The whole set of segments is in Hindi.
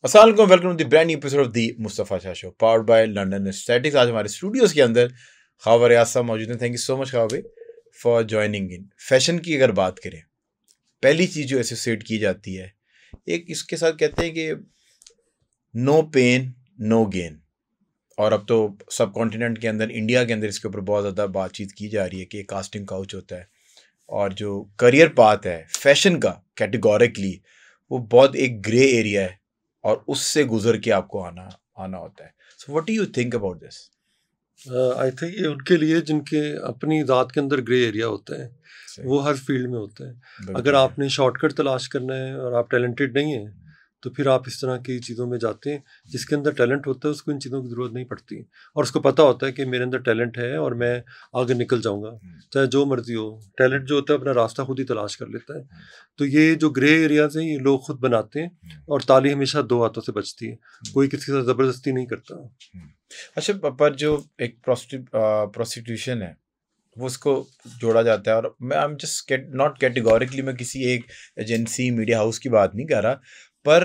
अस्सलाम वालेकुम, welcome to the brand new episode of the Mustafa Shah show powered by London aesthetics. आज हमारे स्टूडियोज़ के अंदर ख्वाब रियाज साहब मौजूद हैं। थैंक यू सो मच ख्वाब फॉर जॉइनिंग इन। फैशन की अगर बात करें, पहली चीज़ जो एसोसिएट की जाती है, एक इसके साथ कहते हैं कि नो पेन नो गेन। और अब तो सब कॉन्टिनेंट के अंदर, इंडिया के अंदर इसके ऊपर बहुत ज़्यादा बातचीत की जा रही है कि कास्टिंग काउच होता है और जो करियर पाथ है फैशन का कैटेगोरिकली, वो बहुत एक ग्रे एरिया है और उससे गुजर के आपको आना होता है। So what do you think about this? I think ये उनके लिए जिनके अपनी ज़ात के अंदर ग्रे एरिया होता है, वो हर फील्ड में होता है। अगर आपने शॉर्टकट तलाश करना है और आप टैलेंटेड नहीं हैं, तो फिर आप इस तरह की चीज़ों में जाते हैं। जिसके अंदर टैलेंट होता है उसको इन चीज़ों की ज़रूरत नहीं पड़ती, और उसको पता होता है कि मेरे अंदर टैलेंट है और मैं आगे निकल जाऊंगा, चाहे जो मर्जी हो। टैलेंट जो होता है अपना रास्ता खुद ही तलाश कर लेता है। तो ये जो ग्रे एरियाज हैं ये लोग खुद बनाते हैं, और ताली हमेशा दो हाथों से बचती है, कोई किसी के साथ ज़बरदस्ती नहीं करता। अच्छा, पर जो एक प्रोस्टिट्यूशन है वो उसको जोड़ा जाता है, और मैं I am just not categorically, मैं किसी एक एजेंसी मीडिया हाउस की बात नहीं कर रहा, पर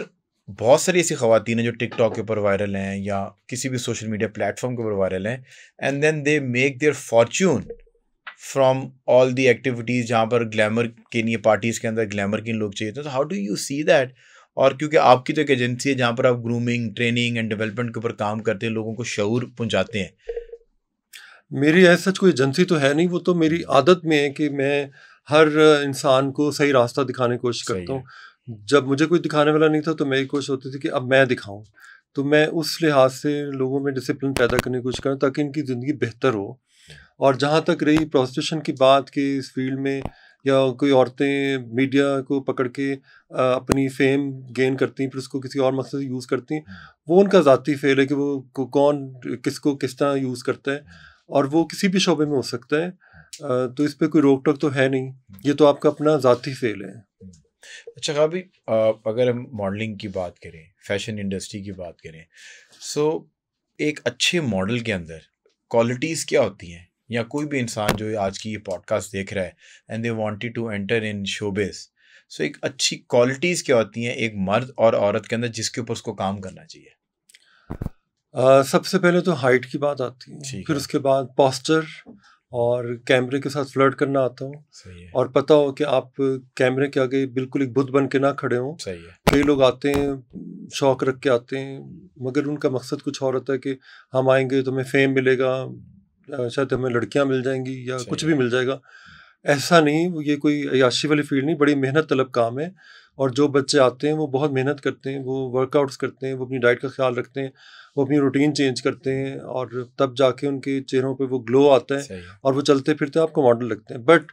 बहुत सारी ऐसी ख़वातीन हैं जो टिकटॉक के ऊपर वायरल हैं या किसी भी सोशल मीडिया प्लेटफॉर्म के ऊपर वायरल हैं, and then they make their fortune from all the activities जहाँ पर ग्लैमर के लिए, पार्टीज़ के अंदर ग्लैमर के लोग चाहिए थे। तो how do you see that? और क्योंकि आपकी तो एक एजेंसी है जहाँ पर आप ग्रूमिंग, ट्रेनिंग एंड डेवलपमेंट के ऊपर काम करते हैं, लोगों को शऊर पहुँचाते हैं। मेरी ऐसा कोई एजेंसी तो है नहीं, वो तो मेरी आदत में है कि मैं हर इंसान को सही रास्ता दिखाने की कोशिश करता हूँ। जब मुझे कोई दिखाने वाला नहीं था तो मेरी कोशिश होती थी कि अब मैं दिखाऊं, तो मैं उस लिहाज से लोगों में डिसिप्लिन पैदा करने की कोशिश करूँ ताकि इनकी ज़िंदगी बेहतर हो। और जहाँ तक रही प्रोस्टिट्यूशन की बात कि इस फील्ड में या कोई औरतें मीडिया को पकड़ के अपनी फेम गेन करती हैं, फिर उसको किसी और मकसद से यूज़ करती हैं, वो उनका ज़ाती फेल है कि वो कौन किसको किस तरह यूज़ करता है, और वो किसी भी शोबे में हो सकता है। तो इस पर कोई रोक टोक तो है नहीं, ये तो आपका अपना ज़ाती फेल है। अच्छा काबी, अगर हम मॉडलिंग की बात करें, फैशन इंडस्ट्री की बात करें, सो एक अच्छे मॉडल के अंदर क्वालिटीज़ क्या होती हैं? या कोई भी इंसान जो आज की ये पॉडकास्ट देख रहा है and they wanted to enter in showbiz, so एक अच्छी क्वालिटीज़ क्या होती हैं एक मर्द और औरत के अंदर जिसके ऊपर उसको काम करना चाहिए? सबसे पहले तो हाइट की बात आती है, फिर उसके बाद पोस्चर और कैमरे के साथ फ्लर्ट करना आता हो, और पता हो कि आप कैमरे के आगे बिल्कुल एक बुद्ध बन के ना खड़े हों। कई लोग आते हैं शौक रख के आते हैं, मगर उनका मकसद कुछ और होता है कि हम आएंगे तो हमें फेम मिलेगा, शायद हमें लड़कियां मिल जाएंगी या कुछ भी मिल जाएगा। ऐसा नहीं, ये कोई अय्याशी वाली फील्ड नहीं, बड़ी मेहनत तलब काम है। और जो बच्चे आते हैं वो बहुत मेहनत करते हैं, वो वर्कआउट्स करते हैं, वो अपनी डाइट का ख्याल रखते हैं, वो अपनी रूटीन चेंज करते हैं, और तब जाके उनके चेहरों पे वो ग्लो आता है और वो चलते फिरते आपको मॉडल लगते हैं। बट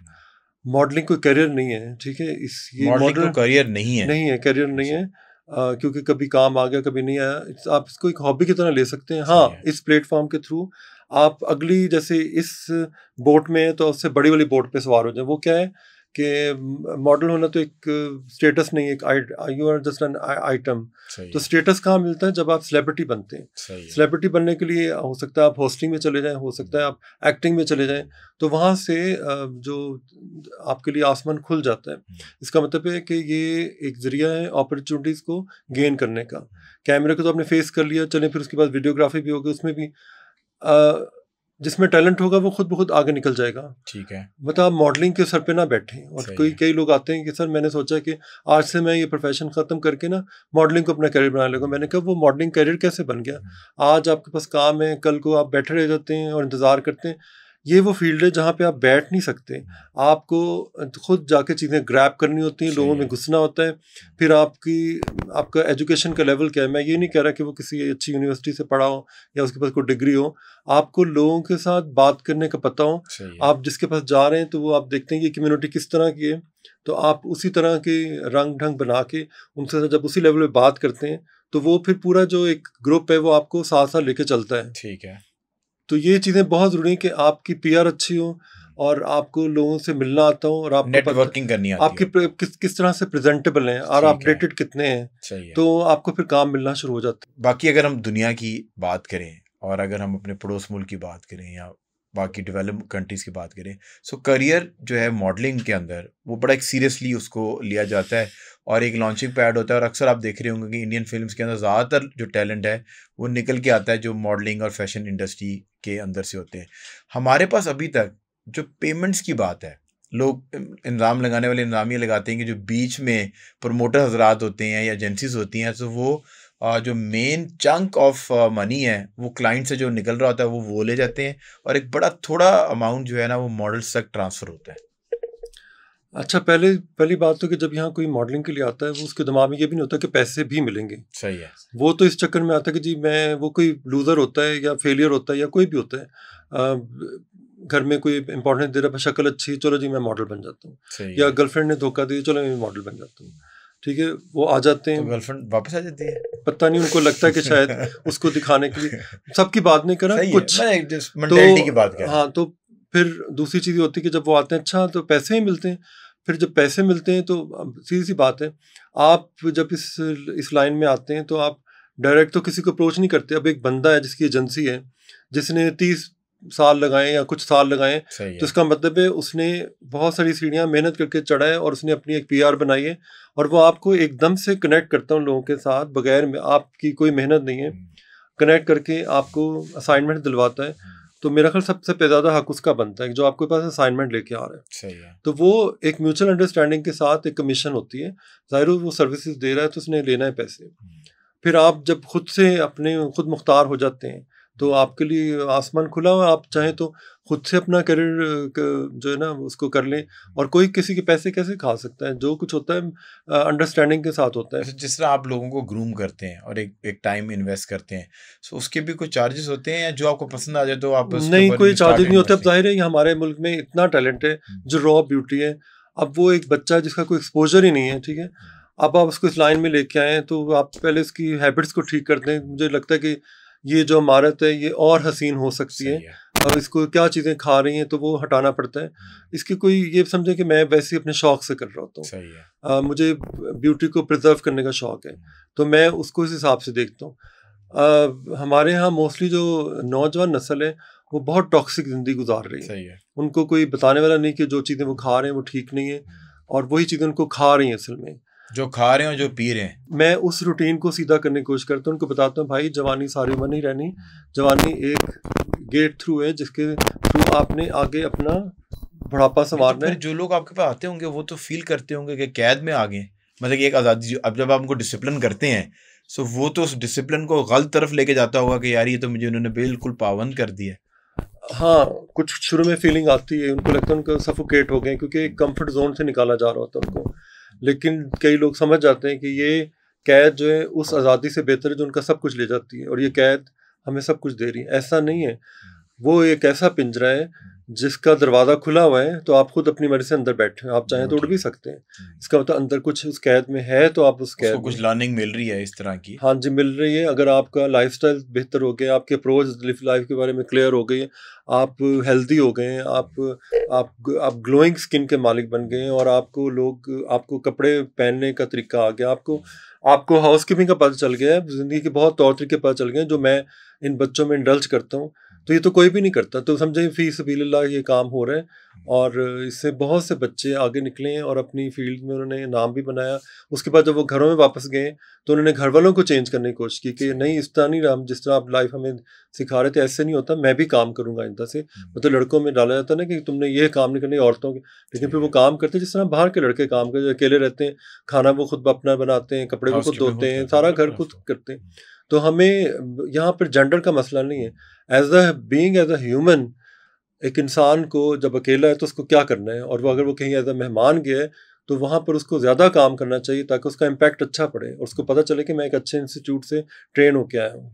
मॉडलिंग कोई करियर नहीं है, ठीक है? ये मॉडल करियर नहीं है, करियर नहीं है। क्योंकि कभी काम आ गया, कभी नहीं आया, आप इसको एक हॉबी की तरह ले सकते हैं। हाँ, इस प्लेटफॉर्म के थ्रू आप अगली, जैसे इस बोट में तो उससे बड़ी वाली बोट पे सवार हो जाए। वो क्या है कि मॉडल होना तो एक स्टेटस नहीं, एक you are just an item. तो स्टेटस कहाँ मिलता है? जब आप सेलिब्रिटी बनते हैं। सेलिब्रिटी बनने के लिए हो सकता है आप होस्टिंग में चले जाएं, हो सकता है आप एक्टिंग में चले जाएं, तो वहाँ से जो आपके लिए आसमान खुल जाता है। इसका मतलब है कि ये एक जरिया है अपॉर्चुनिटीज़ को गेन करने का। कैमरे को तो आपने फेस कर लिया, चलें फिर उसके बाद वीडियोग्राफी भी होगी, उसमें भी जिसमें टैलेंट होगा वो खुद ब खुद आगे निकल जाएगा। ठीक है, मतलब आप मॉडलिंग के सर पे ना बैठें। और कई लोग आते हैं कि सर मैंने सोचा कि आज से मैं ये प्रोफेशन ख़त्म करके ना मॉडलिंग को अपना करियर बना लूँगा। मैंने कहा वो मॉडलिंग करियर कैसे बन गया? आज आपके पास काम है, कल को आप बैठे रह जाते हैं और इंतज़ार करते हैं। ये वो फील्ड है जहाँ पे आप बैठ नहीं सकते, आपको खुद जाके चीज़ें ग्रैब करनी होती हैं, लोगों में घुसना होता है। फिर आपका एजुकेशन का लेवल क्या है? मैं ये नहीं कह रहा कि वो किसी अच्छी यूनिवर्सिटी से पढ़ा हो या उसके पास कोई डिग्री हो। आपको लोगों के साथ बात करने का पता हो। आप जिसके पास जा रहे हैं तो वो आप देखते हैं कि कम्युनिटी किस तरह की है, तो आप उसी तरह के रंग ढंग बना के उनसे जब उसी लेवल पे बात करते हैं तो वो फिर पूरा जो एक ग्रुप है वो आपको साथ साथ लेके चलता है। ठीक है। तो ये चीज़ें बहुत ज़रूरी है कि आपकी पीआर अच्छी हो और आपको लोगों से मिलना आता हो, और आपको नेटवर्किंग करनी आती आपकी किस तरह से प्रेजेंटेबल हैं और अपडेटेड कितने हैं, तो आपको फिर काम मिलना शुरू हो जाता है। बाकी अगर हम दुनिया की बात करें और अगर हम अपने पड़ोस मुल्क की बात करें या बाकी डेवलप कंट्रीज़ की बात करें, सो करियर जो है मॉडलिंग के अंदर वो बड़ा एक सीरियसली उसको लिया जाता है और एक लॉन्चिंग पैड होता है। और अक्सर आप देख रहे होंगे कि इंडियन फिल्म्स के अंदर ज़्यादातर जो टैलेंट है वो निकल के आता है जो मॉडलिंग और फैशन इंडस्ट्री के अंदर से होते हैं। हमारे पास अभी तक जो पेमेंट्स की बात है, लोग इनाम लगाने वाले इनाम ये लगाते हैं कि जो बीच में प्रमोटर हजरात होते हैं या एजेंसीज होती हैं, तो वो जो मेन चंक ऑफ मनी है वो क्लाइंट से जो निकल रहा होता है वो ले जाते हैं और एक बड़ा थोड़ा अमाउंट जो है ना वो मॉडल्स तक ट्रांसफ़र होता है। अच्छा, पहली बात तो कि जब यहाँ कोई मॉडलिंग के लिए आता है वो उसके दिमाग में ये भी नहीं होता कि पैसे भी मिलेंगे। सही है। वो तो इस चक्कर में आता है कि जी मैं, वो कोई लूज़र होता है या फेलियर होता है या कोई भी होता है, घर में कोई इंपॉर्टेंस दे रहा है, शक्ल अच्छी, चलो जी मैं मॉडल बन जाता हूँ, या गर्लफ्रेंड ने धोखा दिया, चलो मैं मॉडल बन जाता हूँ। ठीक है, वो आ जाते हैं, तो गर्लफ्रेंड वापस आ जाती है, पता नहीं उनको लगता है कि शायद उसको दिखाने के लिए, सबकी बात नहीं करा कुछ मेंटालिटी की बात कर रहा हूं। हाँ, तो फिर दूसरी चीज़ होती है कि जब वो आते हैं, अच्छा तो पैसे ही मिलते हैं। फिर जब पैसे मिलते हैं तो सीधी सी बात है, आप जब इस लाइन में आते हैं तो आप डायरेक्ट तो किसी को अप्रोच नहीं करते। अब एक बंदा है जिसकी एजेंसी है, जिसने 30 साल लगाए या कुछ साल लगाए, तो इसका मतलब है उसने बहुत सारी सीढ़ियाँ मेहनत करके चढ़ा है और उसने अपनी एक PR बनाई है, और वो आपको एकदम से कनेक्ट करता है उन लोगों के साथ, बगैर में आपकी कोई मेहनत नहीं है, कनेक्ट करके आपको असाइनमेंट दिलवाता है। तो मेरा ख्याल सबसे ज़्यादा हक उसका बनता है जो आपके पास असाइनमेंट लेके आ रहा है। सही है। तो वो एक म्यूचुअल अंडरस्टैंडिंग के साथ एक कमीशन होती है, ज़ाहिर वो सर्विसेज दे रहा है तो उसने लेना है पैसे। फिर आप जब खुद से खुद मुख्तार हो जाते हैं तो आपके लिए आसमान खुला हुआ, आप चाहें तो खुद से अपना करियर जो है ना उसको कर लें, और कोई किसी के पैसे कैसे खा सकता है। जो कुछ होता है अंडरस्टैंडिंग के साथ होता है। जिस तरह आप लोगों को ग्रूम करते हैं और एक टाइम इन्वेस्ट करते हैं, सो उसके भी कुछ चार्जेस होते हैं, या जो आपको पसंद आ जाए तो आप नहीं, कोई चार्जेस नहीं होते। अब जाहिर है हमारे मुल्क में इतना टैलेंट है जो रॉ ब्यूटी है। अब वो एक बच्चा जिसका कोई एक्सपोजर ही नहीं है, ठीक है, अब आप उसको इस लाइन में लेके आए हैं तो आप पहले उसकी हैबिट्स को ठीक करते हैं। मुझे लगता है कि ये जो महारत है ये और हसीन हो सकती है, और इसको क्या चीज़ें खा रही हैं तो वो हटाना पड़ता है। इसकी कोई ये समझे कि मैं वैसे ही अपने शौक से कर रहा होता हूँ। सही है। मुझे ब्यूटी को प्रिजर्व करने का शौक है, तो मैं उसको इस हिसाब से देखता हूँ। हमारे यहाँ मोस्टली जो नौजवान नस्ल है वो बहुत टॉक्सिक ज़िंदगी गुजार रही है। सही है। उनको कोई बताने वाला नहीं कि जो चीज़ें वो खा रहे हैं वो ठीक नहीं है, और वही चीज़ें उनको खा रही हैं असल में, जो खा रहे हैं और जो पी रहे हैं। मैं उस रूटीन को सीधा करने की कोशिश करता हूँ। उनको बताता हूँ भाई जवानी सारी उम्र नहीं रहनी, जवानी एक गेट थ्रू है जिसके थ्रू आपने आगे अपना बुढ़ापा संवारना है। जो लोग आपके पास आते होंगे वो तो फील करते होंगे कि कैद में आ गए, मतलब कि एक आज़ादी। अब जब आप उनको डिसिप्लिन करते हैं सो वो तो उस डिसिप्लिन को गलत तरफ लेके जाता होगा कि यार ये तो मुझे उन्होंने बिल्कुल पाबंद कर दिया। हाँ, कुछ शुरू में फीलिंग आती है, उनको लगता है उनको सफोकेट हो गए क्योंकि एक कंफर्ट जोन से निकाला जा रहा होता है उनको। लेकिन कई लोग समझ जाते हैं कि ये कैद जो है उस आज़ादी से बेहतर है जो उनका सब कुछ ले जाती है, और ये कैद हमें सब कुछ दे रही है। ऐसा नहीं है, वो एक ऐसा पिंजरा है जिसका दरवाज़ा खुला हुआ है, तो आप खुद अपनी मर्जी से अंदर बैठे हो, आप चाहें तो उड़ भी सकते हैं। इसका मतलब अंदर कुछ उस कैद में है तो आप उस कैद कुछ लर्निंग मिल रही है इस तरह की। हाँ जी, मिल रही है। अगर आपका लाइफस्टाइल बेहतर हो गया, आपके अप्रोच लाइफ के बारे में क्लियर हो गई, आप हेल्दी हो गए, आप ग्लोइंग स्किन के मालिक बन गए, और आपको कपड़े पहनने का तरीका आ गया, आपको हाउसकीपिंग का पता चल गया है, ज़िंदगी के बहुत तौर तरीके पता चल गए जो मैं इन बच्चों में इंडल्ज करता हूँ। तो ये तो कोई भी नहीं करता, तो समझे फी सबीलिल्लाह ये काम हो रहा है, और इससे बहुत से बच्चे आगे निकले हैं और अपनी फील्ड में उन्होंने नाम भी बनाया। उसके बाद जब वो घरों में वापस गए तो उन्होंने घर वालों को चेंज करने की कोशिश की कि नहीं, इस तरह नहीं रहा, जिस तरह आप लाइफ हमें सिखा रहे थे ऐसे नहीं होता, मैं भी काम करूँगा आइंदा से। मतलब लड़कों में डाला जाता है ना कि तुमने ये काम नहीं करना, औरतों के, लेकिन फिर वो काम करते जिस तरह बाहर के लड़के काम करते, अकेले रहते हैं, खाना वो खुद अपना बनाते हैं, कपड़े वो खुद धोते हैं, सारा घर खुद करते हैं। तो हमें यहाँ पर जेंडर का मसला नहीं है। एज अ ह्यूमन, एक इंसान को जब अकेला है तो उसको क्या करना है, और वो अगर वो कहीं एज अ मेहमान गया है तो वहाँ पर उसको ज़्यादा काम करना चाहिए ताकि उसका इम्पैक्ट अच्छा पड़े और उसको पता चले कि मैं एक अच्छे इंस्टीट्यूट से ट्रेन होके आया हूँ।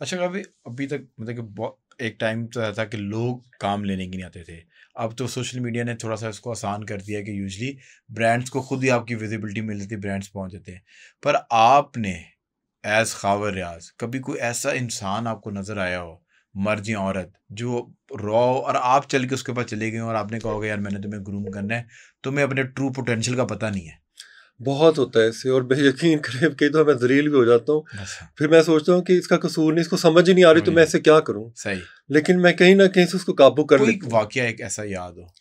अच्छा, अभी तक मतलब कि एक टाइम तो था कि लोग काम लेने के नहीं आते थे। अब तो सोशल मीडिया ने थोड़ा सा इसको आसान कर दिया कि यूजली ब्रांड्स को खुद ही आपकी विजिबिलिटी मिल जाती है, ब्रांड्स पहुँच जाते हैं। पर आपने एज खावर रियाज कभी कोई ऐसा इंसान आपको नज़र आया हो, मर्द या औरत, जो रॉ और आप चल के उसके पास चले गए और आपने कहा होगा यार मैंने तुम्हें ग्रूम करना है, तुम्हें अपने ट्रू पोटेंशियल का पता नहीं है? बहुत होता है इससे, और यकीन करें कई तो मैं जलील भी हो जाता हूँ। फिर मैं सोचता हूँ कि इसका कसूर नहीं, इसको समझ ही नहीं आ रही तो मैं इससे क्या करूँ। सही। लेकिन मैं कहीं ना कहीं से उसको काबू कर लेता हूँ। वाकया एक ऐसा याद हो?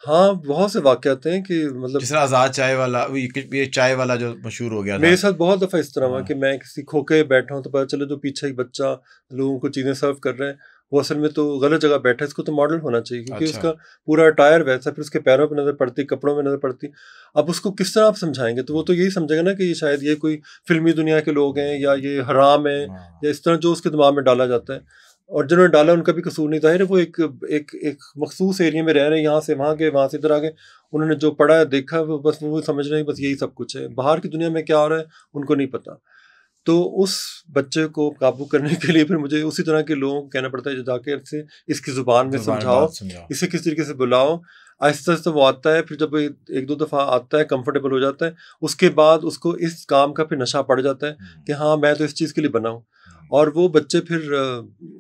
हाँ, बहुत से वाकया आते हैं कि मतलब जिस तरह आजाद चाय वाला, ये चाय वाला जो मशहूर हो गया था। मेरे साथ बहुत दफा इस तरह हुआ कि मैं किसी खोके बैठा हूँ तो पता चले जो पीछे एक बच्चा लोगों को चीजें सर्व कर रहे हैं वो असल में तो गलत जगह बैठा है, इसको तो मॉडल होना चाहिए क्योंकि उसका पूरा अटायर वैसा, फिर उसके पैरों पे नजर पड़ती, कपड़ों में नजर पड़ती। अब उसको किस तरह आप समझाएंगे? तो वो तो यही समझेगा ना कि ये शायद ये कोई फिल्मी दुनिया के लोग हैं या ये हराम है या इस तरह जो उसके दिमाग में डाला जाता है। और जिन्होंने डाला उनका भी कसूर नहीं, जाहिर है वो एक मखसूस एरिया में रह रहे हैं, यहाँ से वहाँ गए, वहाँ से इधर आ गए, उन्होंने जो पढ़ा देखा वो समझ रहे हैं बस यही सब कुछ है। बाहर की दुनिया में क्या हो रहा है उनको नहीं पता। तो उस बच्चे को काबू करने के लिए फिर मुझे उसी तरह के लोगों को कहना पड़ता है, जाके इससे इसकी जुबान में समझाओ, इसे किस तरीके से बुलाओ। आहिस्ता आहिस्ता वो आता है, फिर जब एक दो दफ़ा आता है, कंफर्टेबल हो जाता है, उसके बाद उसको इस काम का फिर नशा पड़ जाता है कि हाँ मैं तो इस चीज़ के लिए बना हूँ। और वो बच्चे फिर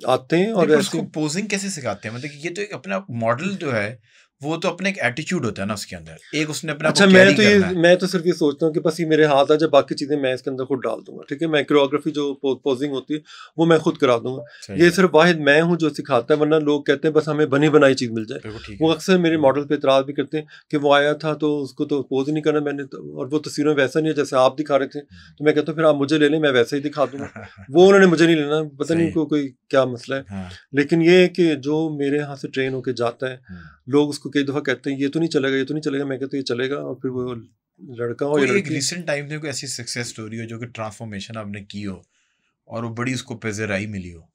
आते हैं और उसको पोजिंग कैसे सिखाते हैं? मतलब ये तो एक अपना मॉडल जो है वो तो अपने एक एटीट्यूड होता है ना उसके अंदर, एक उसने अपना अच्छा मैं तो सिर्फ ये सोचता हूँ कि बस ये मेरे हाथ आ जाए, बाकी चीजें मैं इसके अंदर खुद डाल दूंगा। ठीक है, मैं कोरियोग्राफी जो पोजिंग होती है वो मैं खुद करा दूंगा। ये सिर्फ वाहिद मैं हूँ जो सिखाता है, वरना लोग कहते हैं बस हमें बनी बनाई चीज मिल जाए। वो अक्सर मेरे मॉडल पे इतराज भी करते हैं कि वो आया था तो उसको तो पोज ही नहीं करना मैंने, और वो तस्वीरों में वैसा नहीं है जैसे आप दिखा रहे थे। तो मैं कहता हूँ फिर आप मुझे ले लें, मैं वैसे ही दिखा दूंगा। वो उन्होंने मुझे नहीं लेना, पता नहीं उनको कोई क्या मसला है। लेकिन ये है कि जो मेरे यहाँ से ट्रेन होके जाता है, लोग उसको कई दफा कहते हैं ये तो नहीं चलेगा, ये तो नहीं चलेगा। मैं कहता हूँ ये चलेगा। और फिर वो लड़का हो या लड़की, एक रिसेंट टाइम में कोई ऐसी सक्सेस स्टोरी हो जो कि ट्रांसफॉर्मेशन आपने की हो और वो बड़ी उसको पजेराई मिली हो?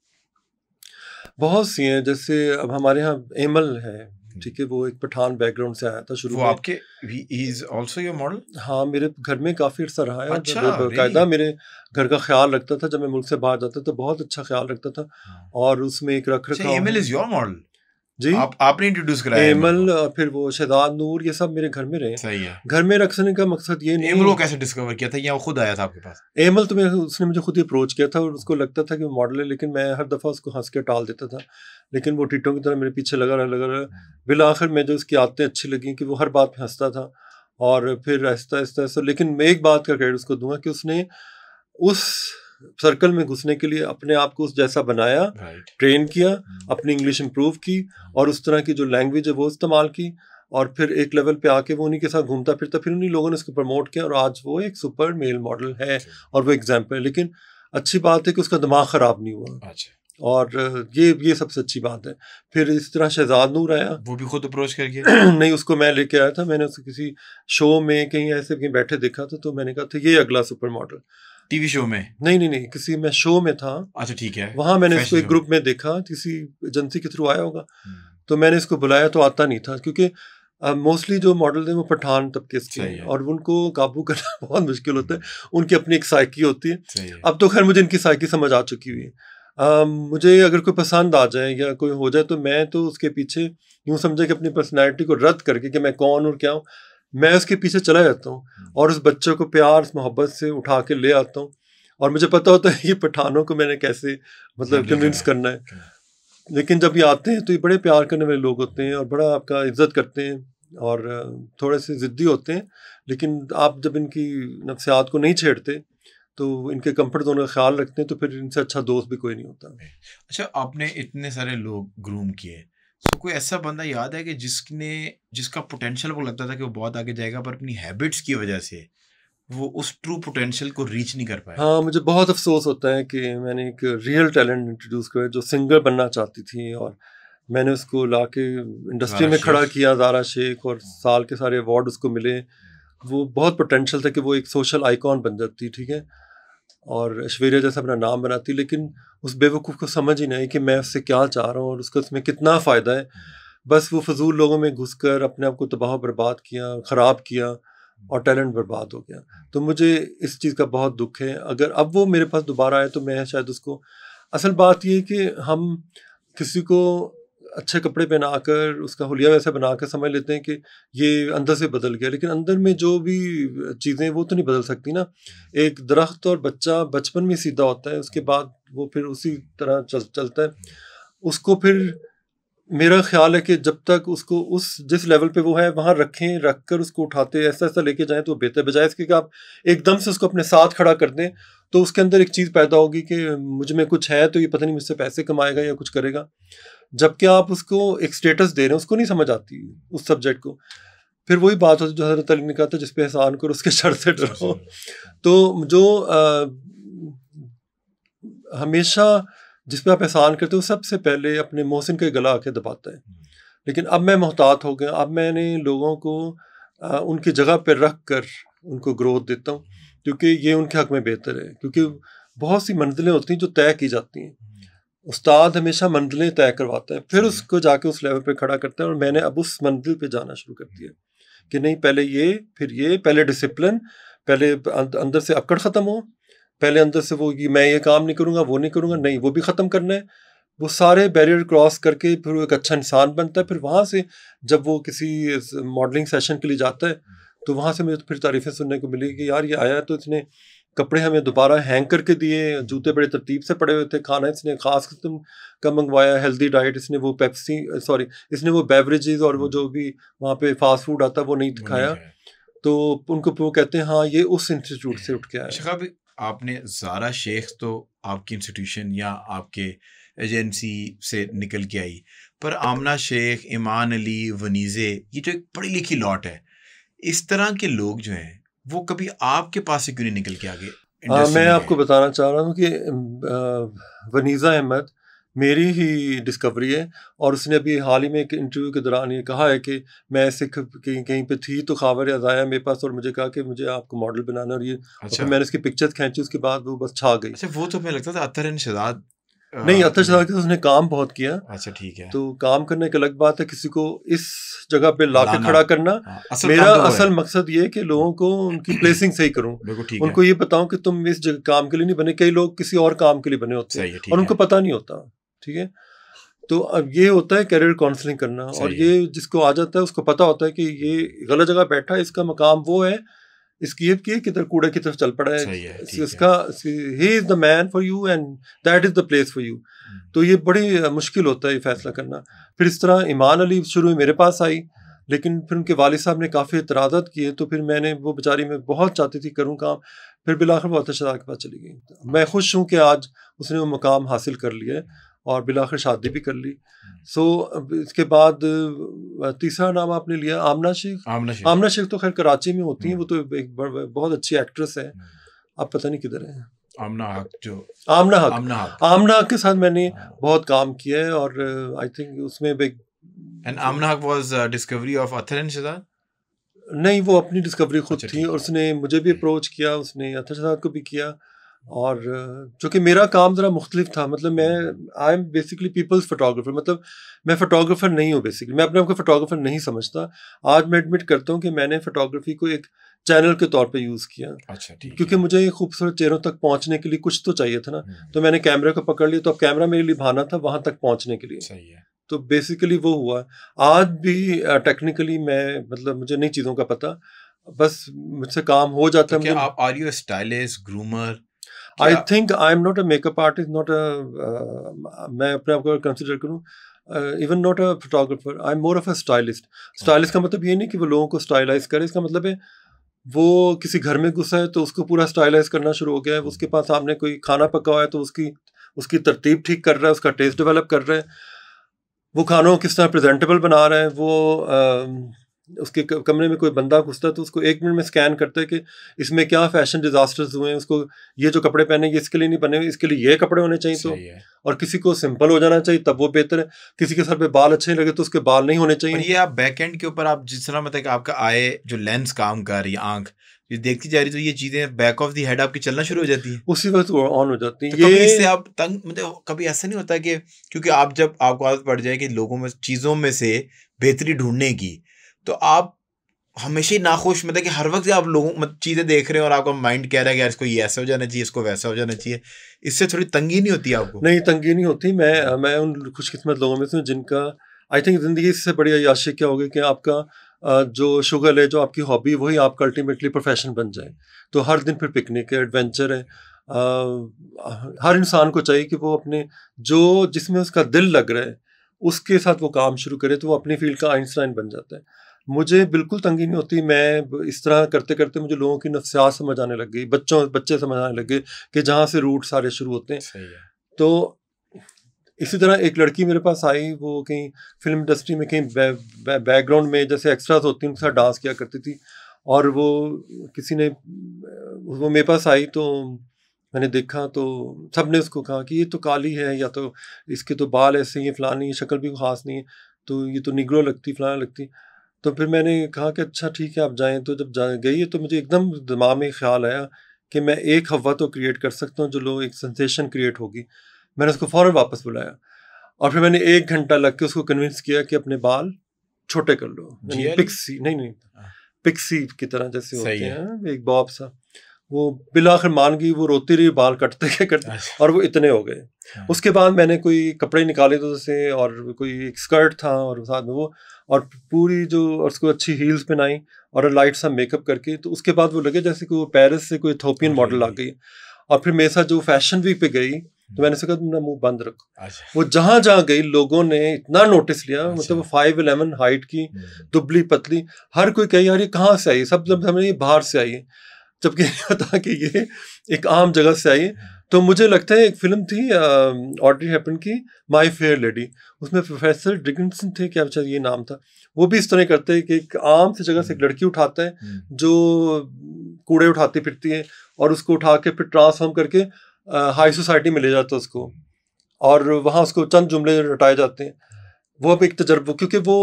बहुत सी हैं। जैसे अब हमारे यहाँ एमल है, ठीक है, वो एक पठान बैकग्राउंड से आया था शुरू में। वो आपके he is also your model? हाँ, मेरे घर में काफ़ी अर्सा रहा है। अच्छा, बाकायदा मेरे घर का ख्याल रखता था। जब मैं मुल्क से बाहर जाता तो बहुत अच्छा ख्याल रखता था। और उसमें एक रख रखाव। Amal is your model? जी, आपने इंट्रोड्यूस कराया एमल, और फिर वो शहजाद नूर, ये सब मेरे घर में रहे। सही है। घर में रखने का मकसद ये नहीं। एमल को कैसे डिस्कवर किया था या वो खुद आया था आपके पास? एमल तो उसने मुझे खुद ही अप्रोच किया था और उसको लगता था कि वो मॉडल है, लेकिन मैं हर दफ़ा उसको हंस के टाल देता था। लेकिन वो टीटों की तरह मेरे पीछे लगा रहा। बिल आखिर में जो उसकी आदतें अच्छी लगी कि वो हर बात में हंसता था। और फिर आहिस्ता आहिस्ता, लेकिन मैं एक बात का क्रेडिट उसको दूंगा कि उसने उस सर्कल में घुसने के लिए अपने आप को उस जैसा बनाया, ट्रेन किया, अपनी इंग्लिश इंप्रूव की और उस तरह की जो लैंग्वेज है वो इस्तेमाल की। और फिर एक लेवल पे आके वो उन्हीं के साथ घूमता फिरता, फिर उन्हीं लोगों ने उसको प्रमोट किया और आज वो एक सुपर मेल मॉडल है और वो एग्जाम्पल है। लेकिन अच्छी बात है कि उसका दिमाग ख़राब नहीं हुआ। और ये सबसे अच्छी बात है। फिर इस तरह शहजाद नूर आया, वो भी खुद अप्रोच कर गया? नहीं, उसको मैं लेके आया था। मैंने उसको किसी शो में कहीं ऐसे कहीं बैठे देखा था, तो मैंने कहा था ये अगला सुपर मॉडल। टीवी शो में? नहीं, किसी मैं शो में था। अच्छा, ठीक है। वहां मैंने इसको एक ग्रुप में देखा, किसी एजेंसी के थ्रू आया होगा। तो मैंने इसको बुलाया तो आता नहीं था, क्योंकि मोस्टली जो मॉडल थे वो पठान तबके के हैं और उनको काबू करना बहुत मुश्किल होता है। उनकी अपनी एक साइकी होती है। अब तो खैर मुझे इनकी साइकी समझ आ चुकी हुई है। मुझे अगर कोई पसंद आ जाए या कोई हो जाए तो मैं तो उसके पीछे यूँ समझे कि अपनी पर्सनैलिटी को रद्द करके कि मैं कौन और क्या हूँ, मैं उसके पीछे चला जाता हूँ और उस बच्चे को प्यार मोहब्बत से उठा के ले आता हूँ। और मुझे पता होता है ये पठानों को मैंने कैसे मतलब कन्विंस करना है। लेकिन जब ये आते हैं तो ये बड़े प्यार करने वाले लोग होते हैं और बड़ा आपका इज्जत करते हैं और थोड़े से ज़िद्दी होते हैं। लेकिन आप जब इनकी नफ्सियात को नहीं छेड़ते तो इनके कंफर्ट जोन का ख्याल रखते हैं तो फिर इनसे अच्छा दोस्त भी कोई नहीं होता। अच्छा, आपने इतने सारे लोग ग्रूम किए, तो कोई ऐसा बंदा याद है कि जिसका पोटेंशियल वो लगता था कि वो बहुत आगे जाएगा पर अपनी हैबिट्स की वजह से वो उस ट्रू पोटेंशियल को रीच नहीं कर पाया? हाँ, मुझे बहुत अफसोस होता है कि मैंने एक रियल टैलेंट इंट्रोड्यूस किया जो सिंगर बनना चाहती थी और मैंने उसको लाके इंडस्ट्री में खड़ा किया, ज़ारा शेख, और साल के सारे अवार्ड उसको मिले। वो बहुत पोटेंशियल था कि वो एक सोशल आइकॉन बन जाती, ठीक है, और ऐश्वर्या जैसा अपना नाम बनाती। लेकिन उस बेवकूफ़ को समझ ही नहीं कि मैं उससे क्या चाह रहा हूँ और उसको उसमें कितना फ़ायदा है। बस वो फजूल लोगों में घुसकर अपने आप को तबाह बर्बाद किया, ख़राब किया और टैलेंट बर्बाद हो गया। तो मुझे इस चीज़ का बहुत दुख है। अगर अब वो मेरे पास दोबारा आए तो मैं शायद उसको, असल बात ये है कि हम किसी को अच्छे कपड़े पहनाकर उसका हुलिया वैसा बनाकर समझ लेते हैं कि ये अंदर से बदल गया, लेकिन अंदर में जो भी चीज़ें वो तो नहीं बदल सकती ना। एक दरख्त और बच्चा बचपन में सीधा होता है, उसके बाद वो फिर उसी तरह चलता है। उसको फिर मेरा ख्याल है कि जब तक उसको उस जिस लेवल पे वो है वहाँ रख कर उसको उठाते ऐसा ऐसा लेके जाएं तो बेहतर, बजाय इसके कि आप एकदम से उसको अपने साथ खड़ा कर दें तो उसके अंदर एक चीज़ पैदा होगी कि मुझ में कुछ है तो ये पता नहीं मुझसे पैसे कमाएगा या कुछ करेगा। जबकि आप उसको एक स्टेटस दे रहे हैं, उसको नहीं समझ आती उस सब्जेक्ट को। फिर वही बात होती है जो हज़रत अली ने कहा था, जिस पे एहसान करो उसके शर से डरो। तो जो हमेशा जिस पे आप एहसान करते हो सबसे पहले अपने मोहसिन का गला आके दबाता है। लेकिन अब मैं मोहतात हो गया, अब मैंने लोगों को उनकी जगह पर रख कर उनको ग्रोथ देता हूँ, क्योंकि ये उनके हक़ में बेहतर है। क्योंकि बहुत सी मंजिलें होती हैं जो तय की जाती हैं, उस्ताद हमेशा मंजिलें तय करवाता है, फिर उसको जाके उस लेवल पे खड़ा करता है। और मैंने अब उस मंजिल पे जाना शुरू कर दिया कि नहीं, पहले ये, फिर ये, पहले डिसिप्लिन, पहले अंदर से अकड़ ख़त्म हो, पहले अंदर से वो कि मैं ये काम नहीं करूँगा, वो नहीं करूँगा, नहीं वो भी ख़त्म करना है। वो सारे बैरियर क्रॉस करके फिर वो एक अच्छा इंसान बनता है। फिर वहाँ से जब वो किसी मॉडलिंग सेशन के लिए जाता है तो वहाँ से मुझे फिर तारीफ़ें सुनने को मिली कि यार ये आया तो इसने कपड़े हमें दोबारा हैंग करके दिए, जूते बड़े तरतीब से पड़े हुए थे, खाना इसने ख़ास किस्म का मंगवाया, हेल्दी डाइट, इसने वो इसने वो बेवरेजेस और वो जो भी वहाँ पे फास्ट फूड आता है वो नहीं खाया। तो उनको वो कहते हैं हाँ ये उस इंस्टीट्यूट से उठ के आया। आपने ज़ारा शेख तो आपकी इंस्टीट्यूशन या आपके एजेंसी से निकल के आई, पर आमना शेख, ईमान अली, वनीज़े, ये जो एक पढ़ी लिखी लॉट है, इस तरह के लोग जो हैं वो कभी आपके पास से क्यों नहीं निकल के आगे? मैं आपको बताना चाह रहा हूँ कि वनीज़ा अहमद मेरी ही डिस्कवरी है। और उसने अभी हाल ही में एक इंटरव्यू के दौरान ये कहा है कि मैं ऐसे कहीं पे थी तो ख़ाबर आया मेरे पास और मुझे कहा कि मुझे आपको मॉडल बनाना, और ये अच्छा। मैंने उसकी पिक्चर्स खींची, उसके बाद वो बस छा गई। अच्छा, वो तो हमें लगता था अत्तर शहजाद नहीं, अत्तर शहजाद के उसने काम बहुत किया। अच्छा, ठीक है। तो काम करने की अलग बात है, किसी को इस जगह पे लाके खड़ा करना। मेरा असल मकसद ये है कि लोगों को उनकी प्लेसिंग सही करूं, उनको ये बताऊं कि तुम इस जगह काम के लिए नहीं बने। कई लोग किसी और काम के लिए बने होते हैं और उनको पता नहीं होता। ठीक है, तो अब ये होता है कैरियर काउंसलिंग करना। और ये जिसको आ जाता है उसको पता होता है कि ये गलत जगह बैठा है, इसका मकाम वो है, इसकी ये किधर कूड़े की तरफ चल पड़ा है, इसका he is the man for you and that is the place for you. तो ये बड़ी मुश्किल होता है ये फैसला करना। फिर इस तरह ईमान अली शुरू में मेरे पास आई, लेकिन फिर उनके वालिद साहब ने काफ़ी एतराज़ात किए, तो फिर मैंने, वो बेचारी मैं बहुत चाहती थी करूँ काम, फिर बिलाखिर वो अत्तर शहजाद के पास चली गई। मैं खुश हूँ कि आज उसने वो मकाम हासिल कर लिया है और बिलाखिर शादी भी कर ली। सो इसके बाद तीसरा नाम आपने लिया आमना शेख। आमना शेख तो खैर कराची में होती हैं, वो तो एक बहुत अच्छी एक्ट्रेस है। अब पता नहीं किधर है। आमना हक के साथ मैंने बहुत काम किया है और आई थिंक उसमें एंड आमना हक वाज डिस्कवरी ऑफ अत्तर शहजाद? नहीं, वो अपनी डिस्कवरी खुद थी और उसने मुझे भी अप्रोच किया, उसने अत्तर शहजाद को भी किया। और चूँकि मेरा काम ज़रा मुख्तलिफ था, मतलब मैं I am basically people's photographer, मतलब मैं फ़ोटोग्राफ़र नहीं हूँ बेसिकली, मैं अपने आप को फ़ोटोग्राफ़र नहीं समझता। आज मैं एडमिट करता हूँ कि मैंने फ़ोटोग्राफी को एक चैनल के तौर पे यूज़ किया। अच्छा, ठीक है। क्योंकि मुझे खूबसूरत चेहरों तक पहुँचने के लिए कुछ तो चाहिए था ना, तो मैंने कैमरे को पकड़ लिया, तो अब कैमरा मेरे लिए बहाना था वहाँ तक पहुँचने के लिए। सही है। तो बेसिकली वो हुआ। आज भी टेक्निकली मैं, मतलब मुझे नई चीज़ों का पता, बस मुझसे काम हो जाता है। आप are you stylist, groomer? I think I am not a makeup artist, not मैं अपने आप को कंसिडर करूँ, even not a photographer, I am more of a stylist. Stylist का मतलब ये नहीं कि वो लोगों को स्टाइलाइज करे, इसका मतलब है वो किसी घर में घुसा है तो उसको पूरा स्टाइलाइज करना शुरू हो गया है। उसके पास सामने कोई खाना पका हुआ है तो उसकी तरतीब ठीक कर रहा है, उसका टेस्ट डेवलप कर रहा है, वो खानों को किस तरह प्रेजेंटेबल बना रहा है। वो उसके कमरे में कोई बंदा घुसता है तो उसको 1 मिनट में स्कैन करता है कि इसमें क्या फैशन डिजास्टर्स हुए हैं, उसको ये जो कपड़े पहने ये इसके लिए नहीं बने, इसके लिए ये कपड़े होने चाहिए। तो और किसी को सिंपल हो जाना चाहिए तब वो बेहतर है, किसी के सर पे बाल अच्छे लगे तो उसके बाल नहीं होने चाहिए। और ये आप बैक एंड के ऊपर आप जिस तरह मतलब आपका आए जो लेंस काम कर रही है, आंख ये देखती जा रही, तो ये चीजें बैक ऑफ द हेड आपकी चलना शुरू हो जाती है, उसी वक्त ऑन हो जाती है। तो कभी इससे आप तंग, मतलब कभी ऐसा नहीं होता कि क्योंकि आप जब आपको आदत पड़ जाए कि लोगों में चीज़ों में से बेहतरी ढूंढने की, तो आप हमेशा ही नाखुश, मतलब कि हर वक्त आप लोगों चीज़ें देख रहे हैं और आपका माइंड कह रहा है कि यार इसको ये ऐसा हो जाना चाहिए, इसको वैसा हो जाना चाहिए, इससे थोड़ी तंगी नहीं होती आपको? नहीं, तंगी नहीं होती। मैं उन खुशकिस्मत लोगों में से जिनका आई थिंक ज़िंदगी इससे बड़ी अय्याशी क्या होगी कि आपका जो शुगल है, जो आपकी हॉबी, वही आपका अल्टीमेटली प्रोफेशन बन जाए। तो हर दिन फिर पिकनिक है, एडवेंचर है। हर इंसान को चाहिए कि वो अपने जो जिसमें उसका दिल लग रहा है उसके साथ वो काम शुरू करे तो वो अपनी फील्ड का आइंस्टाइन बन जाता है। मुझे बिल्कुल तंगी नहीं होती, मैं इस तरह करते करते मुझे लोगों की नफ्सियात समझ आने लग गई, बच्चे समझ आने लग गए कि जहाँ से रूट सारे शुरू होते हैं। सही है। तो इसी तरह एक लड़की मेरे पास आई, वो कहीं फिल्म इंडस्ट्री में कहीं बैकग्राउंड में जैसे एक्स्ट्रास होती हैं उनके साथ डांस किया करती थी, और वो किसी ने वो मेरे पास आई तो मैंने देखा तो सब ने उसको कहा कि ये तो काली है, या तो इसके तो बाल ऐसे ही हैं, फलानी शक्ल भी ख़ास नहीं है, तो ये तो निग्रो लगती, फलाना लगती। तो फिर मैंने कहा कि अच्छा ठीक है आप जाएँ। तो जब गई है तो मुझे एकदम दिमाग में ख्याल आया कि मैं एक हवा तो क्रिएट कर सकता हूँ जो लोग एक सेंसेशन क्रिएट होगी। मैंने उसको फ़ौरन वापस बुलाया और फिर मैंने 1 घंटा लग के उसको कन्विंस किया कि अपने बाल छोटे कर लो, यानी पिक्सी नहीं पिक्सी की तरह जैसे होते हैं, एक बॉब सा। वो बिलाखिर मान गई, वो रोती रही, बाल कटते और वो इतने हो गए। उसके बाद मैंने कोई कपड़े निकाले तो उसे, और कोई एक स्कर्ट था और साथ में वो, और पूरी जो उसको अच्छी हील्स पहनाई और लाइट सा मेकअप करके, तो उसके बाद वो लगे जैसे कि वो पेरिस से कोई इथोपियन मॉडल आ गई। और फिर मेरे साथ जो फैशन वीक पे गई तो मैंने कहा तुम मुंह बंद रखो। वो जहाँ जहाँ गई लोगों ने इतना नोटिस लिया, मतलब वो 5'11" हाइट की, दुबली पतली, हर कोई कहे यार ये कहाँ से आई, सब समझे ये बाहर से आई है, जबकि पता कि ये एक आम जगह से आई है। तो मुझे लगता है एक फिल्म थी ऑड्री हेपबर्न की, माय फेयर लेडी, उसमें प्रोफेसर डिकिंसन थे, क्या अच्छा ये नाम था। वो भी इस तरह करते हैं कि एक आम सी जगह से एक लड़की उठाता है जो कूड़े उठाती फिरती है, और उसको उठा के फिर ट्रांसफॉर्म करके हाई सोसाइटी में ले जाता है उसको, और वहाँ उसको चंद जुमले रटाए जाते हैं। वो अब एक तजर्बा, क्योंकि वो